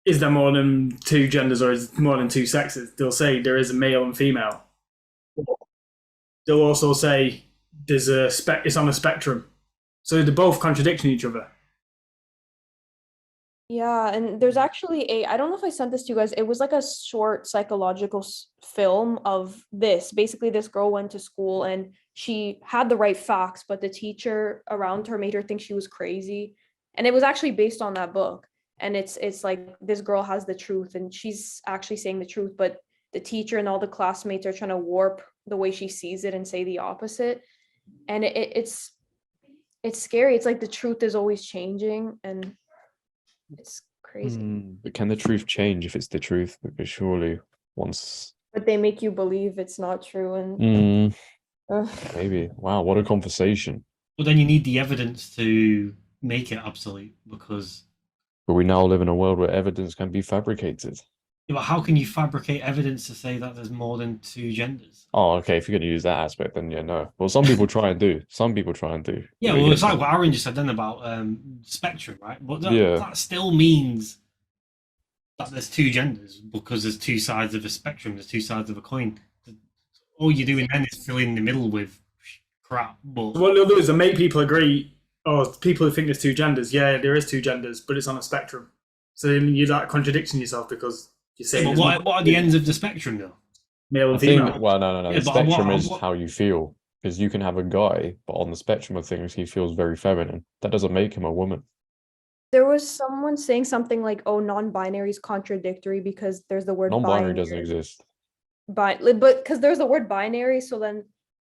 is there more than two genders or is it more than two sexes? They'll say there is a male and female. They'll also say there's it's on a spectrum. So they're both contradicting each other. Yeah, and there's actually I don't know if I sent this to you guys. It was like a short psychological film of this. Basically, this girl went to school and she had the right facts, but the teacher around her made her think she was crazy. And it was actually based on that book. And it's like this girl has the truth and she's actually saying the truth, but the teacher and all the classmates are trying to warp the way she sees it and say the opposite. And it's scary. It's like the truth is always changing and it's crazy. But can the truth change if it's the truth? Because surely once. But they make you believe it's not true, and Maybe. Wow, what a conversation. But then you need the evidence to make it obsolete because. But we now live in a world where evidence can be fabricated. Yeah, but how can you fabricate evidence to say that there's more than two genders? Oh, okay. If you're going to use that aspect, then yeah, no. Well, some people try and do. Some people try and do. Yeah, well, it's like what Aaron just said then about spectrum, right? But that still means that there's two genders because there's two sides of a spectrum. There's two sides of a coin. All you're doing then is fill in the middle with crap. But what they'll do is they'll make people agree. Oh, people who think there's two genders. Yeah, there is two genders, but it's on a spectrum. So then you're like contradicting yourself because you're saying. Yeah, but what are the ends of the spectrum though? Male and female. Well, no. Yeah, the spectrum is how you feel. Because you can have a guy, but on the spectrum of things, he feels very feminine. That doesn't make him a woman. There was someone saying something like, "Oh, non-binary is contradictory because there's the word non-binary doesn't exist." But because there's the word binary, so then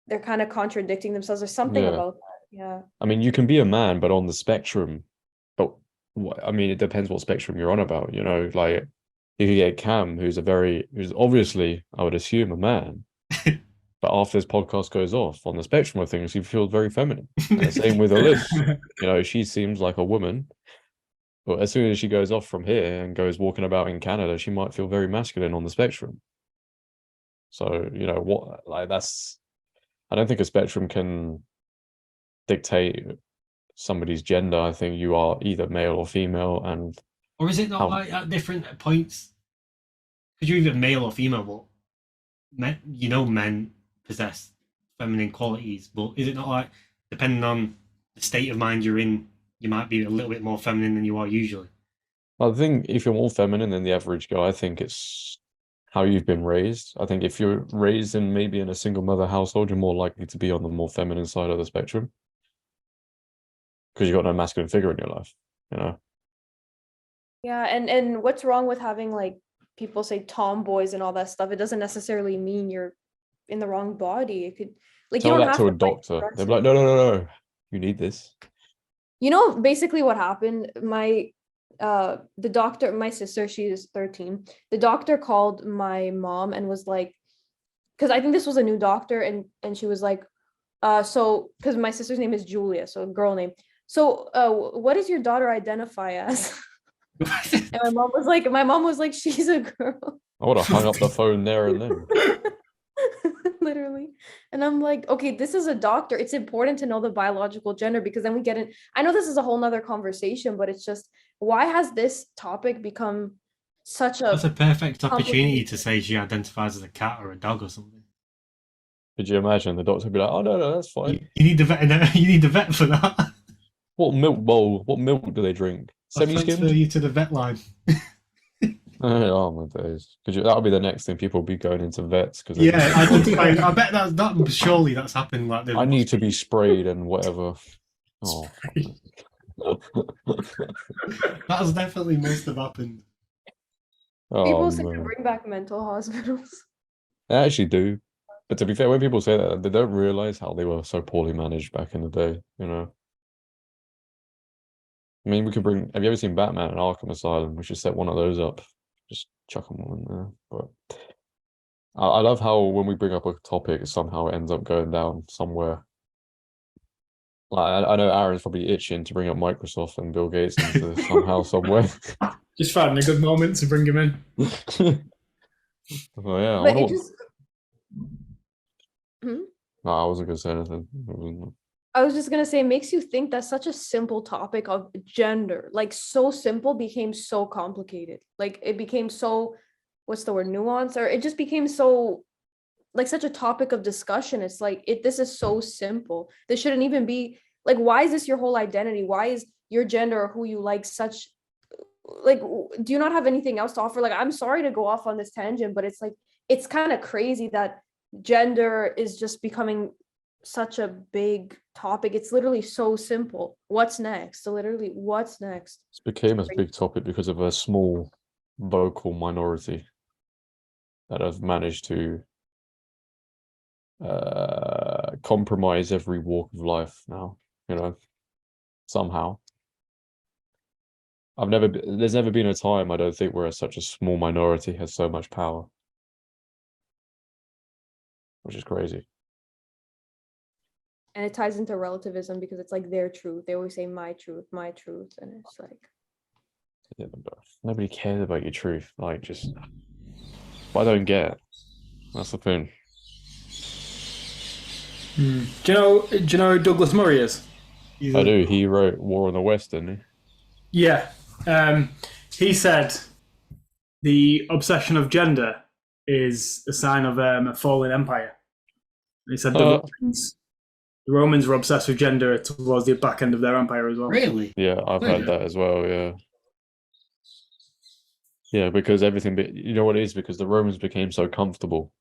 they're kind of contradicting themselves. There's something about that. Yeah. I mean, you can be a man, but on the spectrum. But I mean, it depends what spectrum you're on about. You know, like you could get Cam, who's obviously, I would assume, a man. But after this podcast goes off, on the spectrum of things, he feels very feminine. And the same with Alyssa. You know, she seems like a woman. But as soon as she goes off from here and goes walking about in Canada, she might feel very masculine on the spectrum. So, you know, I don't think a spectrum can dictate somebody's gender. I think you are either male or female. Or is it not like at different points? Because you're either male or female, but men possess feminine qualities. But is it not like, depending on the state of mind you're in, you might be a little bit more feminine than you are usually? Well, I think if you're more feminine than the average guy, I think it's how you've been raised. I think if you're raised maybe in a single mother household, you're more likely to be on the more feminine side of the spectrum. Because you've got no masculine figure in your life, you know? Yeah, and what's wrong with having, like, people say tomboys and all that stuff? It doesn't necessarily mean you're in the wrong body. It could, like, tell you don't that have to a doctor. They're like, no, you need this. You know, basically what happened, the doctor, my sister, she is 13. The doctor called my mom and was like, because I think this was a new doctor, and she was like, so, because my sister's name is Julia, so a girl name. So, what does your daughter identify as? And my mom was like, she's a girl. I would have hung up the phone there and then. Literally. And I'm like, okay, this is a doctor. It's important to know the biological gender, because then we get in. I know this is a whole nother conversation, but it's just, why has this topic become such a... That's a perfect opportunity to say she identifies as a cat or a dog or something. Could you imagine the doctor would be like, oh, no, that's fine. You need the vet. You need the vet for that. What milk bowl? What milk do they drink? Semi-skimmed? I'll transfer you to the vet line. Oh my days! That'll be the next thing. People will be going into vets because I bet that surely that's happened. Like I need to be sprayed and whatever. Oh, that definitely must have happened. People say to bring back mental hospitals. They actually do, but to be fair, when people say that, they don't realize how they were so poorly managed back in the day. You know. I mean, we could bring. Have you ever seen Batman and Arkham Asylum? We should set one of those up. Just chuck them all in there. But I love how when we bring up a topic, somehow it ends up going down somewhere. Like I know Aaron's probably itching to bring up Microsoft and Bill Gates into somehow, somewhere. Just finding a good moment to bring him in. Oh yeah. But it just... No, I wasn't gonna say anything. I was just gonna say, it makes you think that such a simple topic of gender, like so simple, became so complicated. Like it became so, what's the word, nuance, or it just became so like such a topic of discussion. It's like this is so simple. This shouldn't even be like, why is this your whole identity? Why is your gender or who you like such like do you not have anything else to offer? Like, I'm sorry to go off on this tangent, but it's like it's kind of crazy that gender is just becoming such a big topic. It's literally so simple. What's next? So literally, what's next? This became a big topic because of a small vocal minority that have managed to compromise every walk of life now, somehow. There's never been a time, I don't think, where such a small minority has so much power, which is crazy. And it ties into relativism because it's like their truth. They always say my truth, and it's like Yeah, nobody cares about your truth. Like, just, I don't get it. That's the thing. Do you know who Douglas Murray is? I do. He wrote War on the West, didn't he? Yeah. He said the obsession of gender is a sign of a fallen empire. He said the Romans were obsessed with gender towards the back end of their empire as well. Really? Yeah, I've heard that as well. Yeah. Yeah, because everything, you know what it is? Because the Romans became so comfortable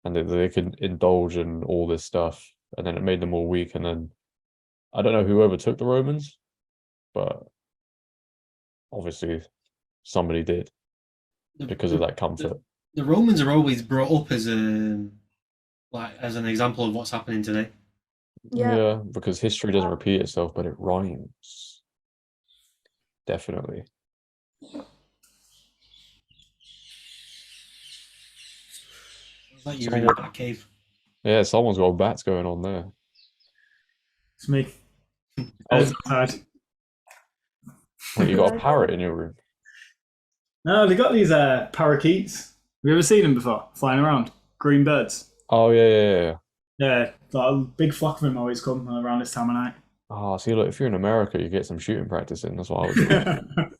and they could indulge in all this stuff, and then it made them all weak. And then I don't know who overtook the Romans, but obviously somebody did because of that comfort. The Romans are always brought up as an example of what's happening today. yeah, Because history doesn't repeat itself, but it rhymes. Definitely. Like you're in a bat cave. Yeah, someone's got bats going on there. It's me. Oh, Outside. Wait, you got a parrot in your room? No, they got these parakeets. Have you ever seen them before? Flying around. Green birds. Oh, yeah. Yeah, like a big flock of them always come around this time of night. Oh, see, look, if you're in America, you get some shooting practice in. That's what I was doing.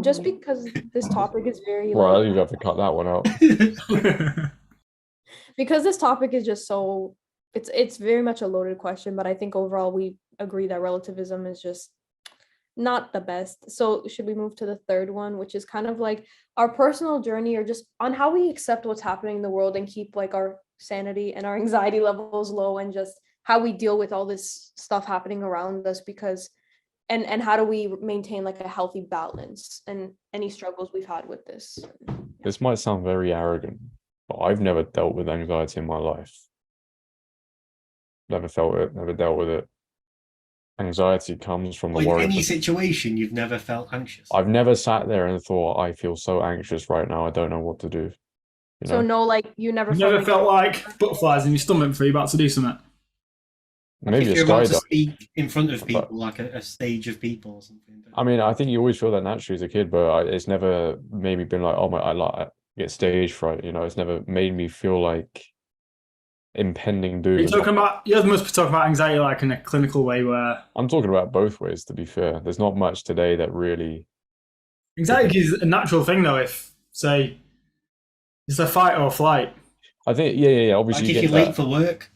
just because this topic is very Well, like, you have to cut that one out. because this topic is just so it's very much a loaded question, but I think overall we agree that relativism is just not the best. So should we move to the third one, which is kind of like our personal journey or just on how we accept what's happening in the world and keep like our sanity and our anxiety levels low, and just how we deal with all this stuff happening around us, because and how do we maintain like a healthy balance and any struggles we've had with this. This might sound very arrogant, but I've never dealt with anxiety in my life. Never felt it, never dealt with it. Anxiety comes from the Like worry. any situation, you've never felt anxious. I've never sat there and thought, I feel so anxious right now, I don't know what to do. So no, like you never felt like butterflies in your stomach before you're about to do something. Maybe if you're about to speak in front of people, like a stage of people or something. I mean, I think you always feel that naturally as a kid, but it's never made me been like, oh my, I get stage fright. It's never made me feel like impending doom. You must be talking about anxiety like in a clinical way, where I'm talking about both ways. To be fair, there's not much today that really. Anxiety is a natural thing, though. If say it's a fight or flight. I think yeah. Obviously, like if you're late for work.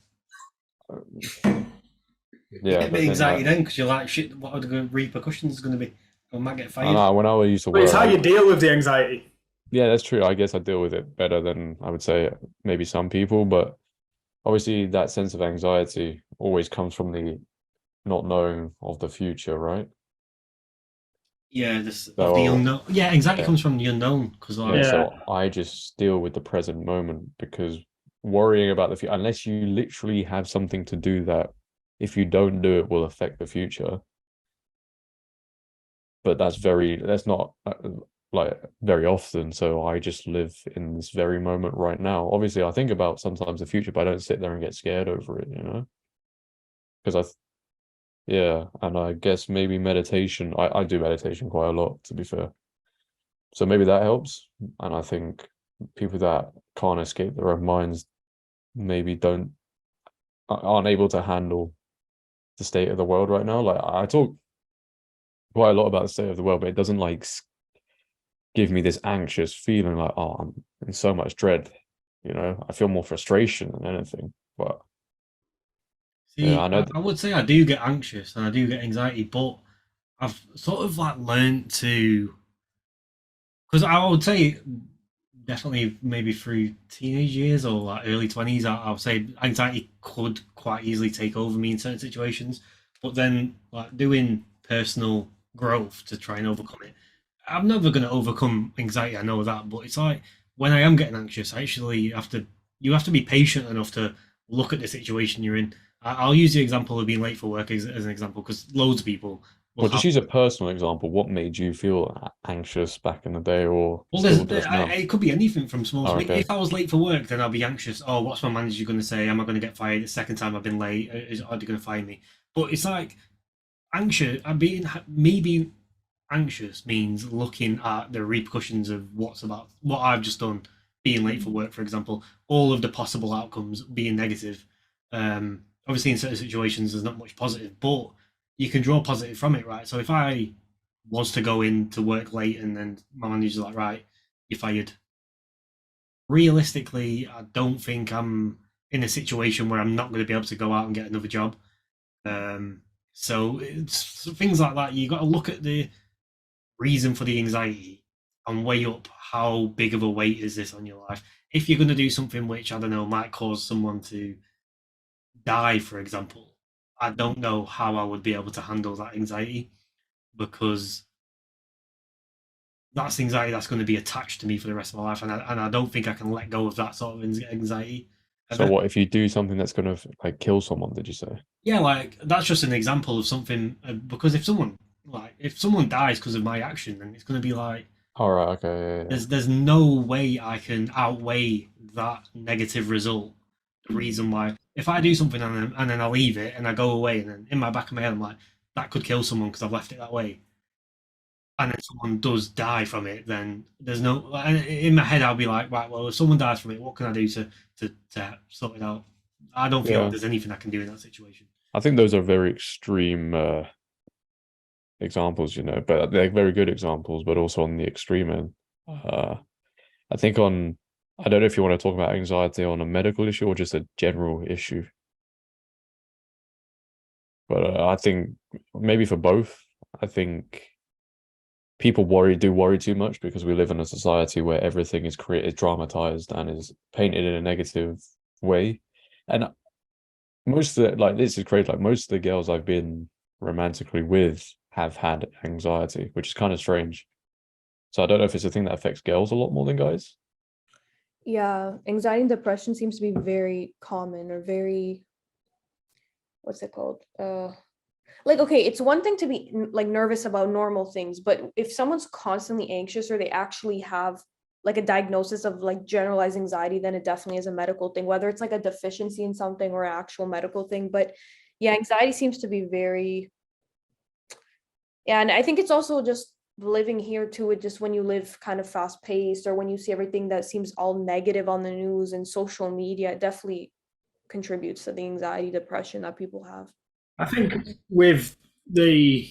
Yeah, you get a bit anxiety then because you're like, shit, what are the repercussions going to be? I might get fired. When I used to work, it's how you deal with the anxiety. Yeah, that's true. I guess I deal with it better than I would say maybe some people, but obviously that sense of anxiety always comes from the not knowing of the future, right? Yeah, of the unknown. Yeah, anxiety comes from the unknown. So I just deal with the present moment, because worrying about the future, unless you literally have something to do that, if you don't do it, will affect the future. But that's not like very often. So I just live in this very moment right now. Obviously, I think about sometimes the future, but I don't sit there and get scared over it, because and I guess maybe meditation. I do meditation quite a lot, to be fair. So maybe that helps. And I think people that can't escape their own minds maybe aren't able to handle the state of the world right now. Like I talk quite a lot about the state of the world, but it doesn't like give me this anxious feeling like, oh, I'm in so much dread. You know, I feel more frustration than anything. But yeah, See, I know. I would say I do get anxious and I do get anxiety, but I've sort of like learned to, because I would say definitely maybe through teenage years or like early 20s, I would say anxiety could quite easily take over me in certain situations. But then like doing personal growth to try and overcome it, I'm never going to overcome anxiety. I know that, but it's like when I am getting anxious, I actually you have to be patient enough to look at the situation you're in. I'll use the example of being late for work as an example because loads of people will Well, just have. use a personal example. What made you feel anxious back in the day, or Well, still does now? it could be anything from small. Oh, So okay. if I was late for work, then I'll be anxious. Oh, what's my manager going to say? Am I going to get fired the second time I've been late? Are they going to fire me? But it's like anxious. Me being anxious means looking at the repercussions of what I've just done, being late for work, for example, all of the possible outcomes being negative. Obviously, in certain situations, there's not much positive, but you can draw positive from it, right? So if I was to go in to work late and then my manager's like, right, you're fired. Realistically, I don't think I'm in a situation where I'm not going to be able to go out and get another job. So it's things like that. You got to look at the reason for the anxiety and weigh up how big of a weight is this on your life. If you're going to do something which I don't know might cause someone to die, for example, I don't know how I would be able to handle that anxiety because that's anxiety that's going to be attached to me for the rest of my life, and I don't think I can let go of that sort of anxiety. So what if you do something that's gonna like kill someone? Did you say? Yeah, like that's just an example of something because if someone dies because of my action, then it's going to be like All right. Okay. Yeah, yeah. there's no way I can outweigh that negative result. The reason why if I do something and then I leave it and I go away and then in my back of my head I'm like that could kill someone because I've left it that way, and then someone does die from it, then there's no. In my head, I'll be like, right, well, if someone dies from it, what can I do to sort it out? I don't feel like Yeah. there's anything I can do in that situation. I think those are very extreme examples, you know, but they're very good examples, but also on the extreme end. I think I don't know if you want to talk about anxiety on a medical issue or just a general issue, but I think maybe for both, I think people do worry too much because we live in a society where everything is created, dramatized, and is painted in a negative way. And most of the, like, this is crazy. Like, most of the girls I've been romantically with have had anxiety, which is kind of strange. So I don't know if it's a thing that affects girls a lot more than guys. Yeah, anxiety and depression seems to be very common or very, what's it called? Like, okay, it's one thing to be like nervous about normal things, but if someone's constantly anxious or they actually have like a diagnosis of like generalized anxiety, then it definitely is a medical thing, whether it's like a deficiency in something or an actual medical thing. But yeah, anxiety seems to be very, yeah, and I think it's also just living here too. It just when you live kind of fast paced or when you see everything that seems all negative on the news and social media, it definitely contributes to the anxiety, depression that people have. I think with the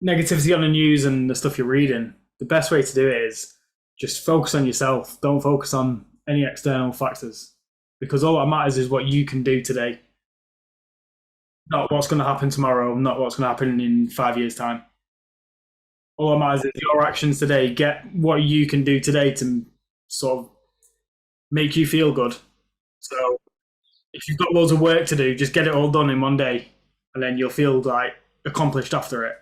negativity on the news and the stuff you're reading, the best way to do it is just focus on yourself. Don't focus on any external factors because all that matters is what you can do today, not what's going to happen tomorrow, not what's going to happen in 5 years' time. All that matters is your actions today. Get what you can do today to sort of make you feel good. So if you've got loads of work to do, just get it all done in one day, and then you'll feel like accomplished after it.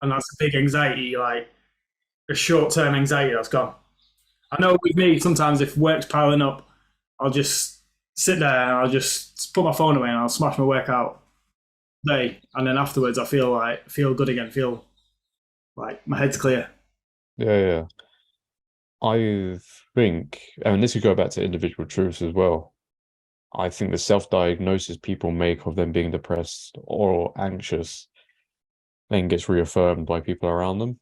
And that's a big anxiety, like a short-term anxiety that's gone. I know with me, sometimes if work's piling up, I'll just sit there and I'll just put my phone away and I'll smash my work out day, and then afterwards I feel good again, feel like my head's clear. Yeah, yeah. I think, and this could go back to individual truths as well. I think the self-diagnosis people make of them being depressed or anxious then gets reaffirmed by people around them.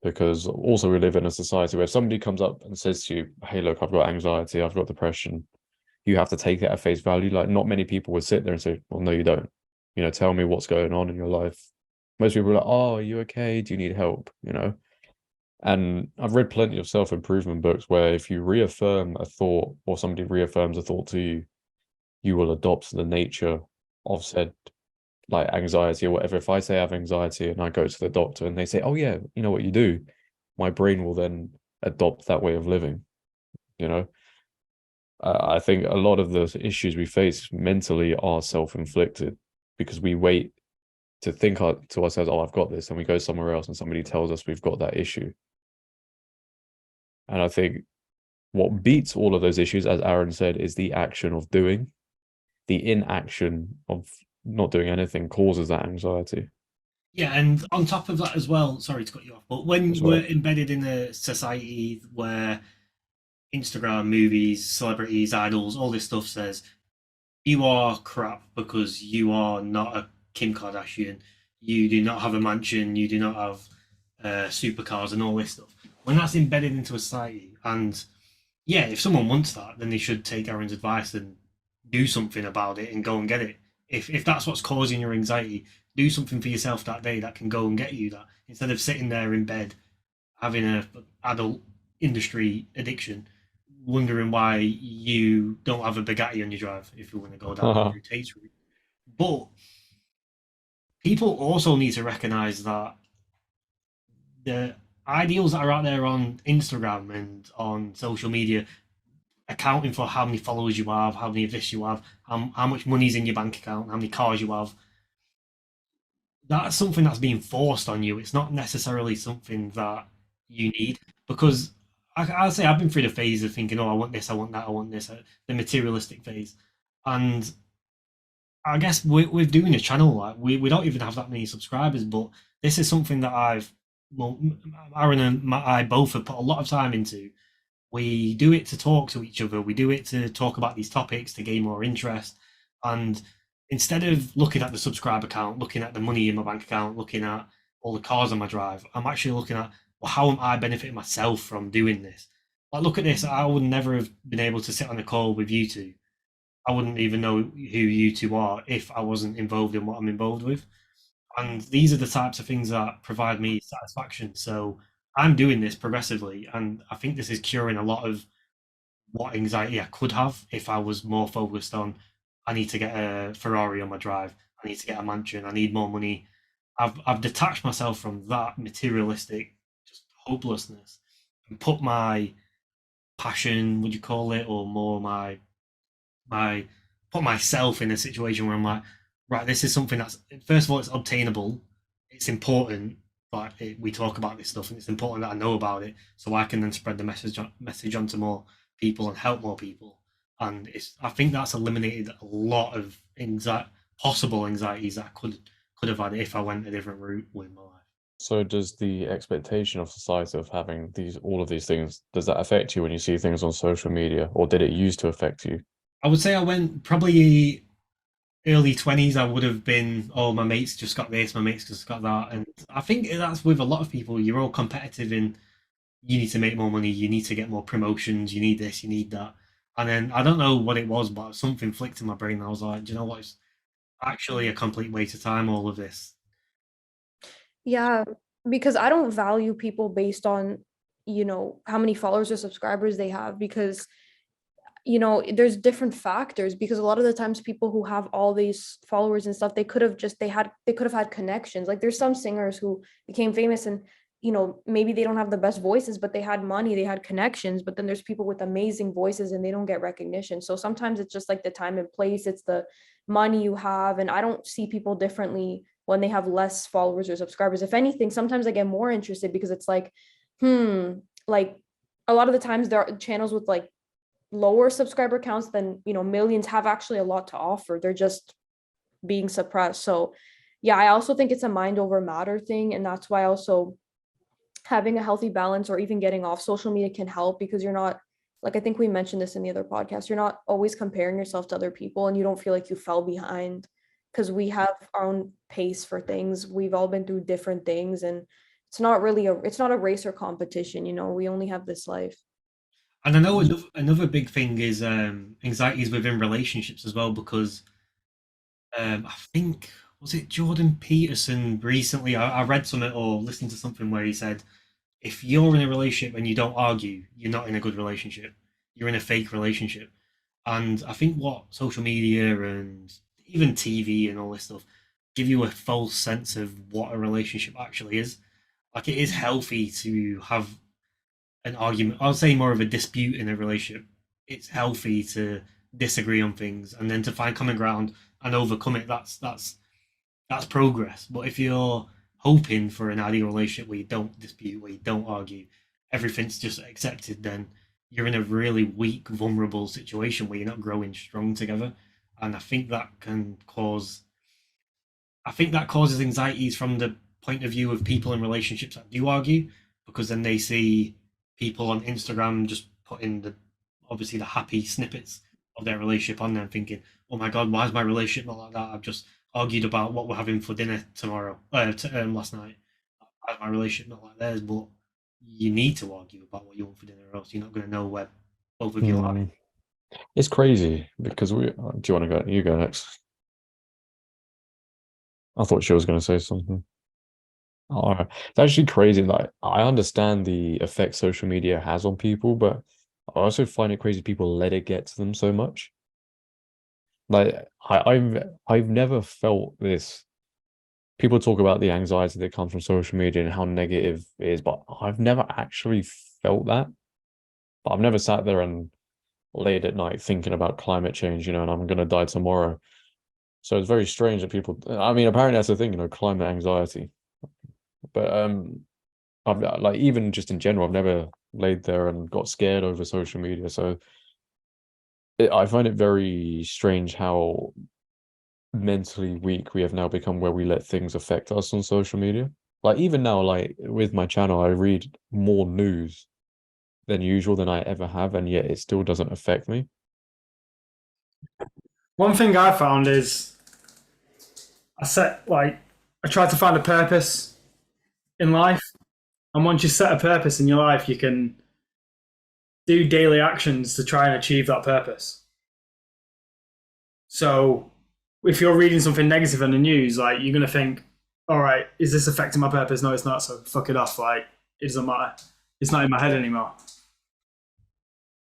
Because also we live in a society where if somebody comes up and says to you, hey, look, I've got anxiety, I've got depression, you have to take it at face value. Like, not many people would sit there and say, well, no, you don't. Tell me what's going on in your life. Most people are like, oh, are you okay? Do you need help? And I've read plenty of self-improvement books where if you reaffirm a thought or somebody reaffirms a thought to you, you will adopt the nature of said, like, anxiety or whatever. If I say I have anxiety and I go to the doctor and they say, oh yeah, you know what you do, my brain will then adopt that way of living. I think a lot of the issues we face mentally are self-inflicted because we wait to think to ourselves, oh, I've got this, and we go somewhere else and somebody tells us we've got that issue. And I think what beats all of those issues, as Aaron said, is the action of doing. The inaction of not doing anything causes that anxiety. Yeah, and on top of that as well, sorry to cut you off, but when That's we're right. embedded in a society where Instagram, movies, celebrities, idols, all this stuff says you are crap because you are not a Kim Kardashian, you do not have a mansion, you do not have supercars and all this stuff. When that's embedded into a society, and yeah, if someone wants that, then they should take Aaron's advice and do something about it and go and get it. If that's what's causing your anxiety, do something for yourself that day that can go and get you that, instead of sitting there in bed having a adult industry addiction, wondering why you don't have a Bugatti on your drive if you want to go down Andrew Tate's route. But people also need to recognize that the ideals that are out there on Instagram and on social media, accounting for how many followers you have, how many of this you have, how much money's in your bank account, how many cars you have, that's something that's being forced on you. It's not necessarily something that you need, because I'll say I've been through the phase of thinking, oh, I want this, I want that, I want this, the materialistic phase. And I guess with doing a channel, like we don't even have that many subscribers, but this is something that well, Aaron and I both have put a lot of time into. We do it to talk to each other. We do it to talk about these topics to gain more interest. And instead of looking at the subscriber count, looking at the money in my bank account, looking at all the cars on my drive, I'm actually looking at, well, how am I benefiting myself from doing this? Like, look at this. I would never have been able to sit on a call with you two. I wouldn't even know who you two are if I wasn't involved in what I'm involved with. And these are the types of things that provide me satisfaction. So I'm doing this progressively, and I think this is curing a lot of what anxiety I could have if I was more focused on, I need to get a Ferrari on my drive, I need to get a mansion, I need more money. I've detached myself from that materialistic just hopelessness and put my passion, would you call it, or more my put myself in a situation where I'm like, right, this is something that's, first of all, it's obtainable, it's important, but we talk about this stuff, and it's important that I know about it so I can then spread the message onto more people and help more people. And I think that's eliminated a lot of possible anxieties that I could have had if I went a different route with my life. So does the expectation of society of having all of these things, does that affect you when you see things on social media, or did it used to affect you? I would say I went probably early 20s. I would have been, oh, my mates just got this, my mates just got that. And I think that's with a lot of people. You're all competitive in, you need to make more money, you need to get more promotions, you need this, you need that. And then I don't know what it was, but something flicked in my brain. I was like, do you know what? It's actually a complete waste of time, all of this. Yeah, because I don't value people based on, how many followers or subscribers they have, because there's different factors, because a lot of the times people who have all these followers and stuff, they could have had connections. Like, there's some singers who became famous and maybe they don't have the best voices, but they had money, they had connections. But then there's people with amazing voices and they don't get recognition. So sometimes it's just like the time and place, it's the money you have. And I don't see people differently when they have less followers or subscribers. If anything, sometimes I get more interested because it's like, like, a lot of the times there are channels with like lower subscriber counts than millions have actually a lot to offer. They're just being suppressed. So yeah, I also think it's a mind over matter thing, and that's why also having a healthy balance or even getting off social media can help, because you're not, like, I think we mentioned this in the other podcast, you're not always comparing yourself to other people and you don't feel like you fell behind, because we have our own pace for things. We've all been through different things, and it's not a race or competition. We only have this life. And I know another big thing is anxieties within relationships as well, because I think, was it Jordan Peterson recently? I read something or listened to something where he said, if you're in a relationship and you don't argue, you're not in a good relationship. You're in a fake relationship. And I think what social media and even TV and all this stuff give you a false sense of what a relationship actually is. Like, it is healthy to have an argument. I'll say more of a dispute in a relationship. It's healthy to disagree on things and then to find common ground and overcome it. That's progress. But if you're hoping for an ideal relationship where you don't dispute, where you don't argue, everything's just accepted, then you're in a really weak, vulnerable situation where you're not growing strong together. And I think that causes anxieties from the point of view of people in relationships that do argue, because then they see people on Instagram just putting obviously the happy snippets of their relationship on there and thinking, oh my God, why is my relationship not like that? I've just argued about what we're having for dinner tomorrow, last night. Why is my relationship not like theirs? But you need to argue about what you want for dinner, or else you're not going to know where both of you are. Hmm. It's crazy because do you want to go? You go next. I thought she was going to say something. All right. It's actually crazy. Like, I understand the effect social media has on people, but I also find it crazy people let it get to them so much. Like, I've never felt this. People talk about the anxiety that comes from social media and how negative it is, but I've never actually felt that. But I've never sat there and laid at night thinking about climate change, and I'm gonna die tomorrow. So it's very strange that people. I mean, apparently that's the thing, climate anxiety. But I've like even just in general, I've never laid there and got scared over social media. So I find it very strange how mentally weak we have now become, where we let things affect us on social media. Like even now, like with my channel, I read more news than usual than I ever have, and yet it still doesn't affect me. One thing I found is I try to find a purpose in life, and once you set a purpose in your life, you can do daily actions to try and achieve that purpose. So if you're reading something negative in the news, like you're gonna think, all right, is this affecting my purpose? No, it's not. So fuck it off. Like it doesn't matter. It's not in my head anymore.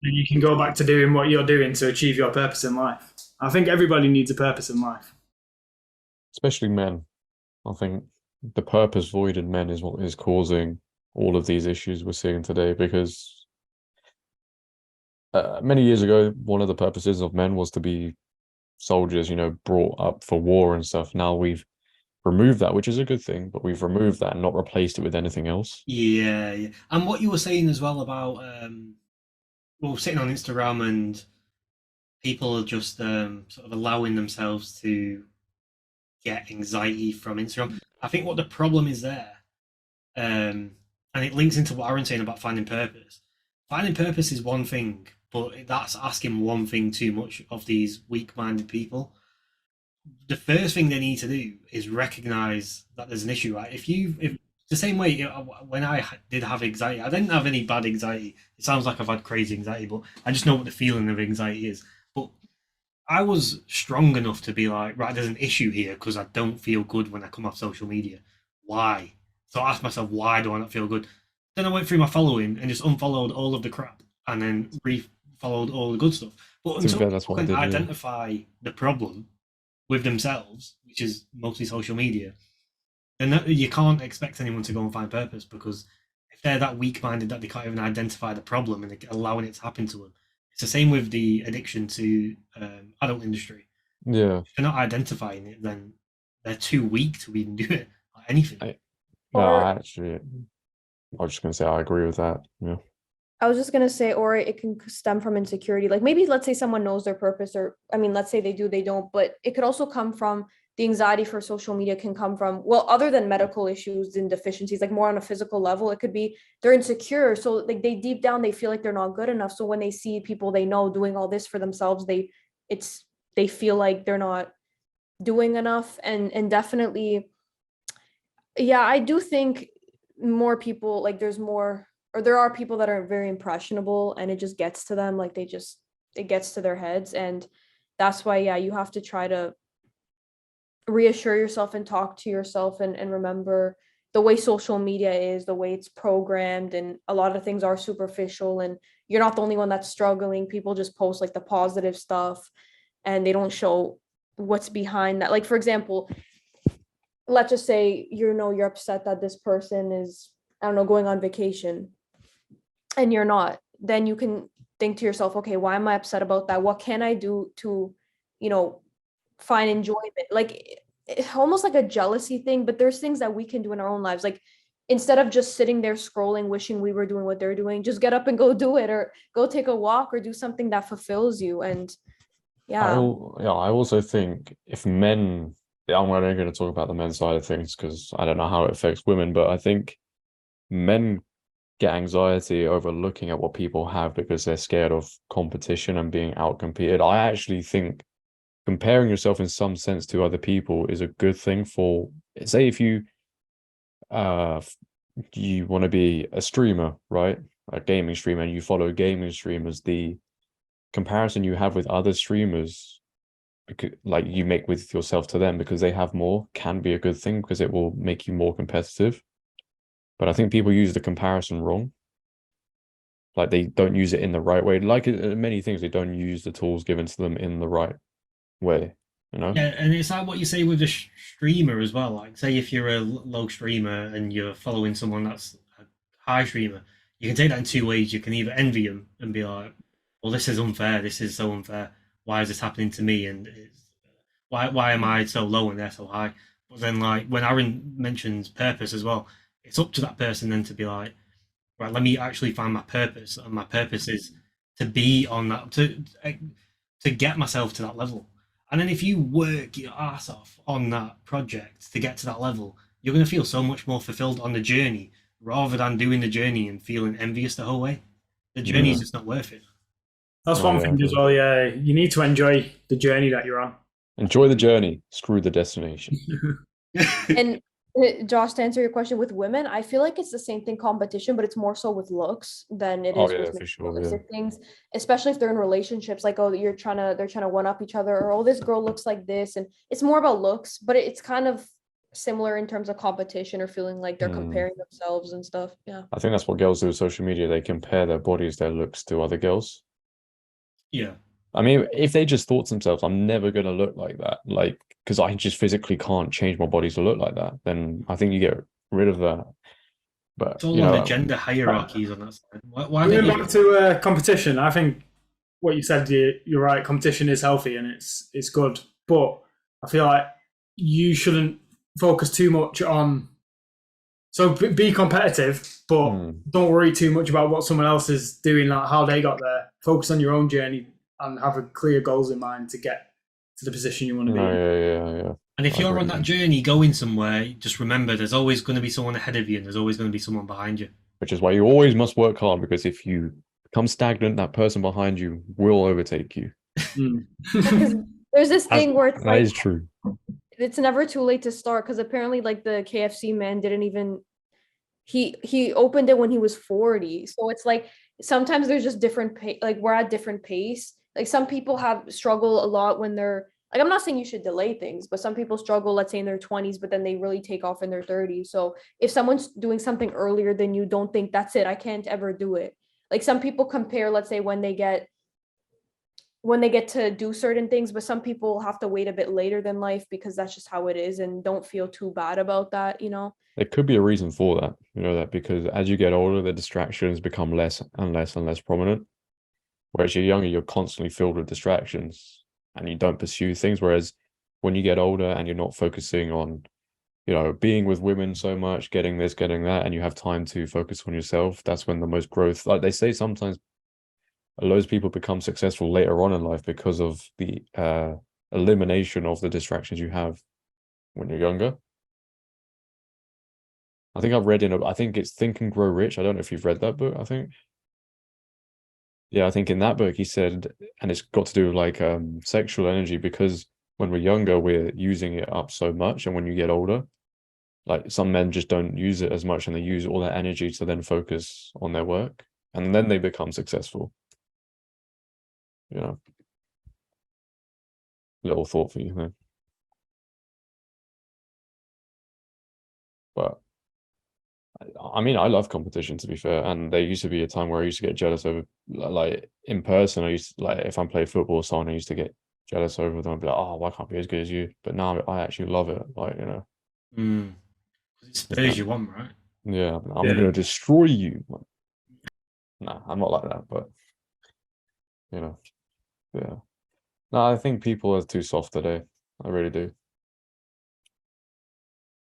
And you can go back to doing what you're doing to achieve your purpose in life. I think everybody needs a purpose in life. Especially men. I think the purpose void in men is what is causing all of these issues we're seeing today. Because many years ago, one of the purposes of men was to be soldiers, brought up for war and stuff. Now we've removed that, which is a good thing, but we've removed that and not replaced it with anything else. Yeah, yeah. And what you were saying as well about well, sitting on Instagram and people are just sort of allowing themselves to get anxiety from Instagram. I think what the problem is there, and it links into what Aaron's saying about finding purpose. Finding purpose is one thing, but that's asking one thing too much of these weak-minded people. The first thing they need to do is recognize that there's an issue, right? If the same way, when I did have anxiety, I didn't have any bad anxiety. It sounds like I've had crazy anxiety, but I just know what the feeling of anxiety is. But I was strong enough to be like, right, there's an issue here because I don't feel good when I come off social media. Why? So I asked myself, why do I not feel good? Then I went through my following and just unfollowed all of the crap and then re-followed all the good stuff. But To be until fair, that's people what I can did. Yeah. identify the problem with themselves, which is mostly social media, then you can't expect anyone to go and find purpose, because if they're that weak-minded that they can't even identify the problem and they're allowing it to happen to them, it's the same with the addiction to adult industry. Yeah. If they're not identifying it, then they're too weak to even do it, or anything. No, Or I was just gonna say I agree with that. Yeah. I was just gonna say, or it can stem from insecurity. Like maybe let's say someone knows their purpose, or I mean, let's say they do, they don't, but it could also come from the anxiety for social media can come from, well, other than medical issues and deficiencies, like more on a physical level, it could be they're insecure. So like they deep down they feel like they're not good enough. So when they see people they know doing all this for themselves, it's they feel like they're not doing enough. And definitely, yeah, I do think more people like there's more, or there are people that are very impressionable and it just gets to them, like it gets to their heads. And that's why, yeah, you have to try to reassure yourself and talk to yourself and remember the way social media is, the way it's programmed, and a lot of things are superficial, and you're not the only one that's struggling. People just post like the positive stuff and they don't show what's behind that. Like, for example, let's just say, you're upset that this person is, I don't know, going on vacation and you're not. Then you can think to yourself, okay, why am I upset about that? What can I do to, find enjoyment? Like, it's almost like a jealousy thing, but there's things that we can do in our own lives. Like, instead of just sitting there scrolling, wishing we were doing what they're doing, just get up and go do it, or go take a walk, or do something that fulfills you. And I yeah. also think if men, I'm only going to talk about the men's side of things because I don't know how it affects women, but I think men get anxiety over looking at what people have because they're scared of competition and being outcompeted. I actually think comparing yourself in some sense to other people is a good thing for, say, if you want to be a streamer, right? A gaming streamer, and you follow gaming streamers, the comparison you have with other streamers, because like you make with yourself to them because they have more, can be a good thing because it will make you more competitive. But I think people use the comparison wrong. Like, they don't use it in the right way. Like many things, they don't use the tools given to them in the right way, Yeah, and it's like what you say with a streamer as well. Like, say if you're a low streamer and you're following someone that's a high streamer, you can take that in two ways. You can either envy them and be like, "Well, this is unfair. This is so unfair. Why is this happening to me? And why am I so low and they're so high?" But then, like when Aaron mentions purpose as well, it's up to that person then to be like, "Right, let me actually find my purpose, and my purpose is to be on that to get myself to that level." And then if you work your ass off on that project to get to that level, you're going to feel so much more fulfilled on the journey rather than doing the journey and feeling envious the whole way. The journey is just not worth it. That's one thing as well. Yeah, you need to enjoy the journey that you're on. Enjoy the journey, screw the destination. And Josh, to answer your question, with women, I feel like it's the same thing, competition, but it's more so with looks than it is with for sure, realistic things, especially if they're in relationships. Like, oh, they're trying to one up each other, or oh, this girl looks like this, and it's more about looks, but it's kind of similar in terms of competition or feeling like they're comparing themselves and stuff. Yeah, I think that's what girls do with social media. They compare their bodies, their looks to other girls. Yeah. I mean, if they just thought to themselves, I'm never going to look like that, like, because I just physically can't change my body to look like that, then I think you get rid of that. But it's all on the gender hierarchies on that side. Why Going back to competition, I think what you said, you're right. Competition is healthy and it's good, but I feel like you shouldn't focus too much on. So be competitive, but don't worry too much about what someone else is doing, like how they got there. Focus on your own journey and have a clear goals in mind to get to the position you want to be in. Yeah. And if you're on that journey going somewhere, just remember there's always going to be someone ahead of you and there's always going to be someone behind you. Which is why you always must work hard, because if you become stagnant, that person behind you will overtake you. There's this thing where it's that is true. It's never too late to start, because apparently, like, the KFC man didn't even he opened it when he was 40. So it's like sometimes there's just different like we're at different pace. Like, some people struggle a lot when they're like, I'm not saying you should delay things, but some people struggle, let's say in their 20s, but then they really take off in their 30s. So if someone's doing something earlier than you, don't think that's it, I can't ever do it. Like, some people compare, let's say, when they get to do certain things, but some people have to wait a bit later than life because that's just how it is, and don't feel too bad about that, There could be a reason for that, that because as you get older, the distractions become less and less and less prominent. Whereas you're younger, you're constantly filled with distractions and you don't pursue things. Whereas when you get older and you're not focusing on, being with women so much, getting this, getting that, and you have time to focus on yourself, that's when the most growth, like they say, sometimes loads of people become successful later on in life because of the elimination of the distractions you have when you're younger. I think I've read I think it's Think and Grow Rich. I don't know if you've read that book, I think. Yeah, I think in that book he said, and it's got to do with like sexual energy, because when we're younger, we're using it up so much. And when you get older, Like some men just don't use it as much, and they use all their energy to then focus on their work, and then they become successful. You know, little thought for you there. But I mean, I love competition, to be fair. And there used to be a time where I used to get jealous over, like in person. I used to, like, if I played football or someone, I used to get jealous over them. I'd be like, oh, why can't I be as good as you? But now I actually love it. Like, you know, It spurs you on, right? yeah, I'm Yeah. gonna destroy you. Like, nah, I'm not like that. But you know, yeah. No, I think people are too soft today. I really do,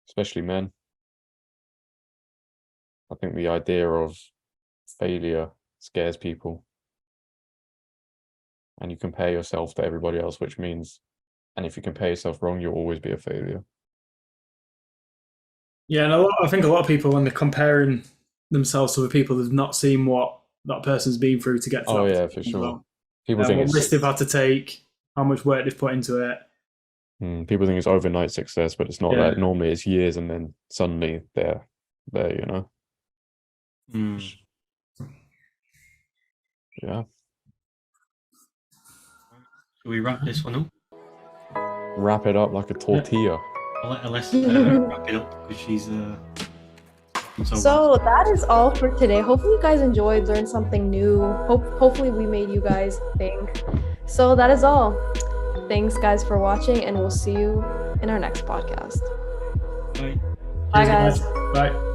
especially men. I think the idea of failure scares people, and you compare yourself to everybody else, which means, and if you compare yourself wrong, you'll always be a failure. Yeah, and I think a lot of people, when they're comparing themselves to other people, they've not seen what that person's been through to get to Oh that yeah, position for as sure. well. People think What it's risk they've had to take, how much work they've put into it. people think it's overnight success, but it's not Yeah. that. Normally, it's years, and then suddenly they're there. You know. Yeah. Shall we wrap this one up? Wrap it up like a tortilla. I'll let Alessa wrap it up because she's So that is all for today. Hopefully you guys enjoyed, learned something new. Hopefully we made you guys think. So that is all. Thanks guys for watching, and we'll see you in our next podcast. Bye. Bye guys. Bye.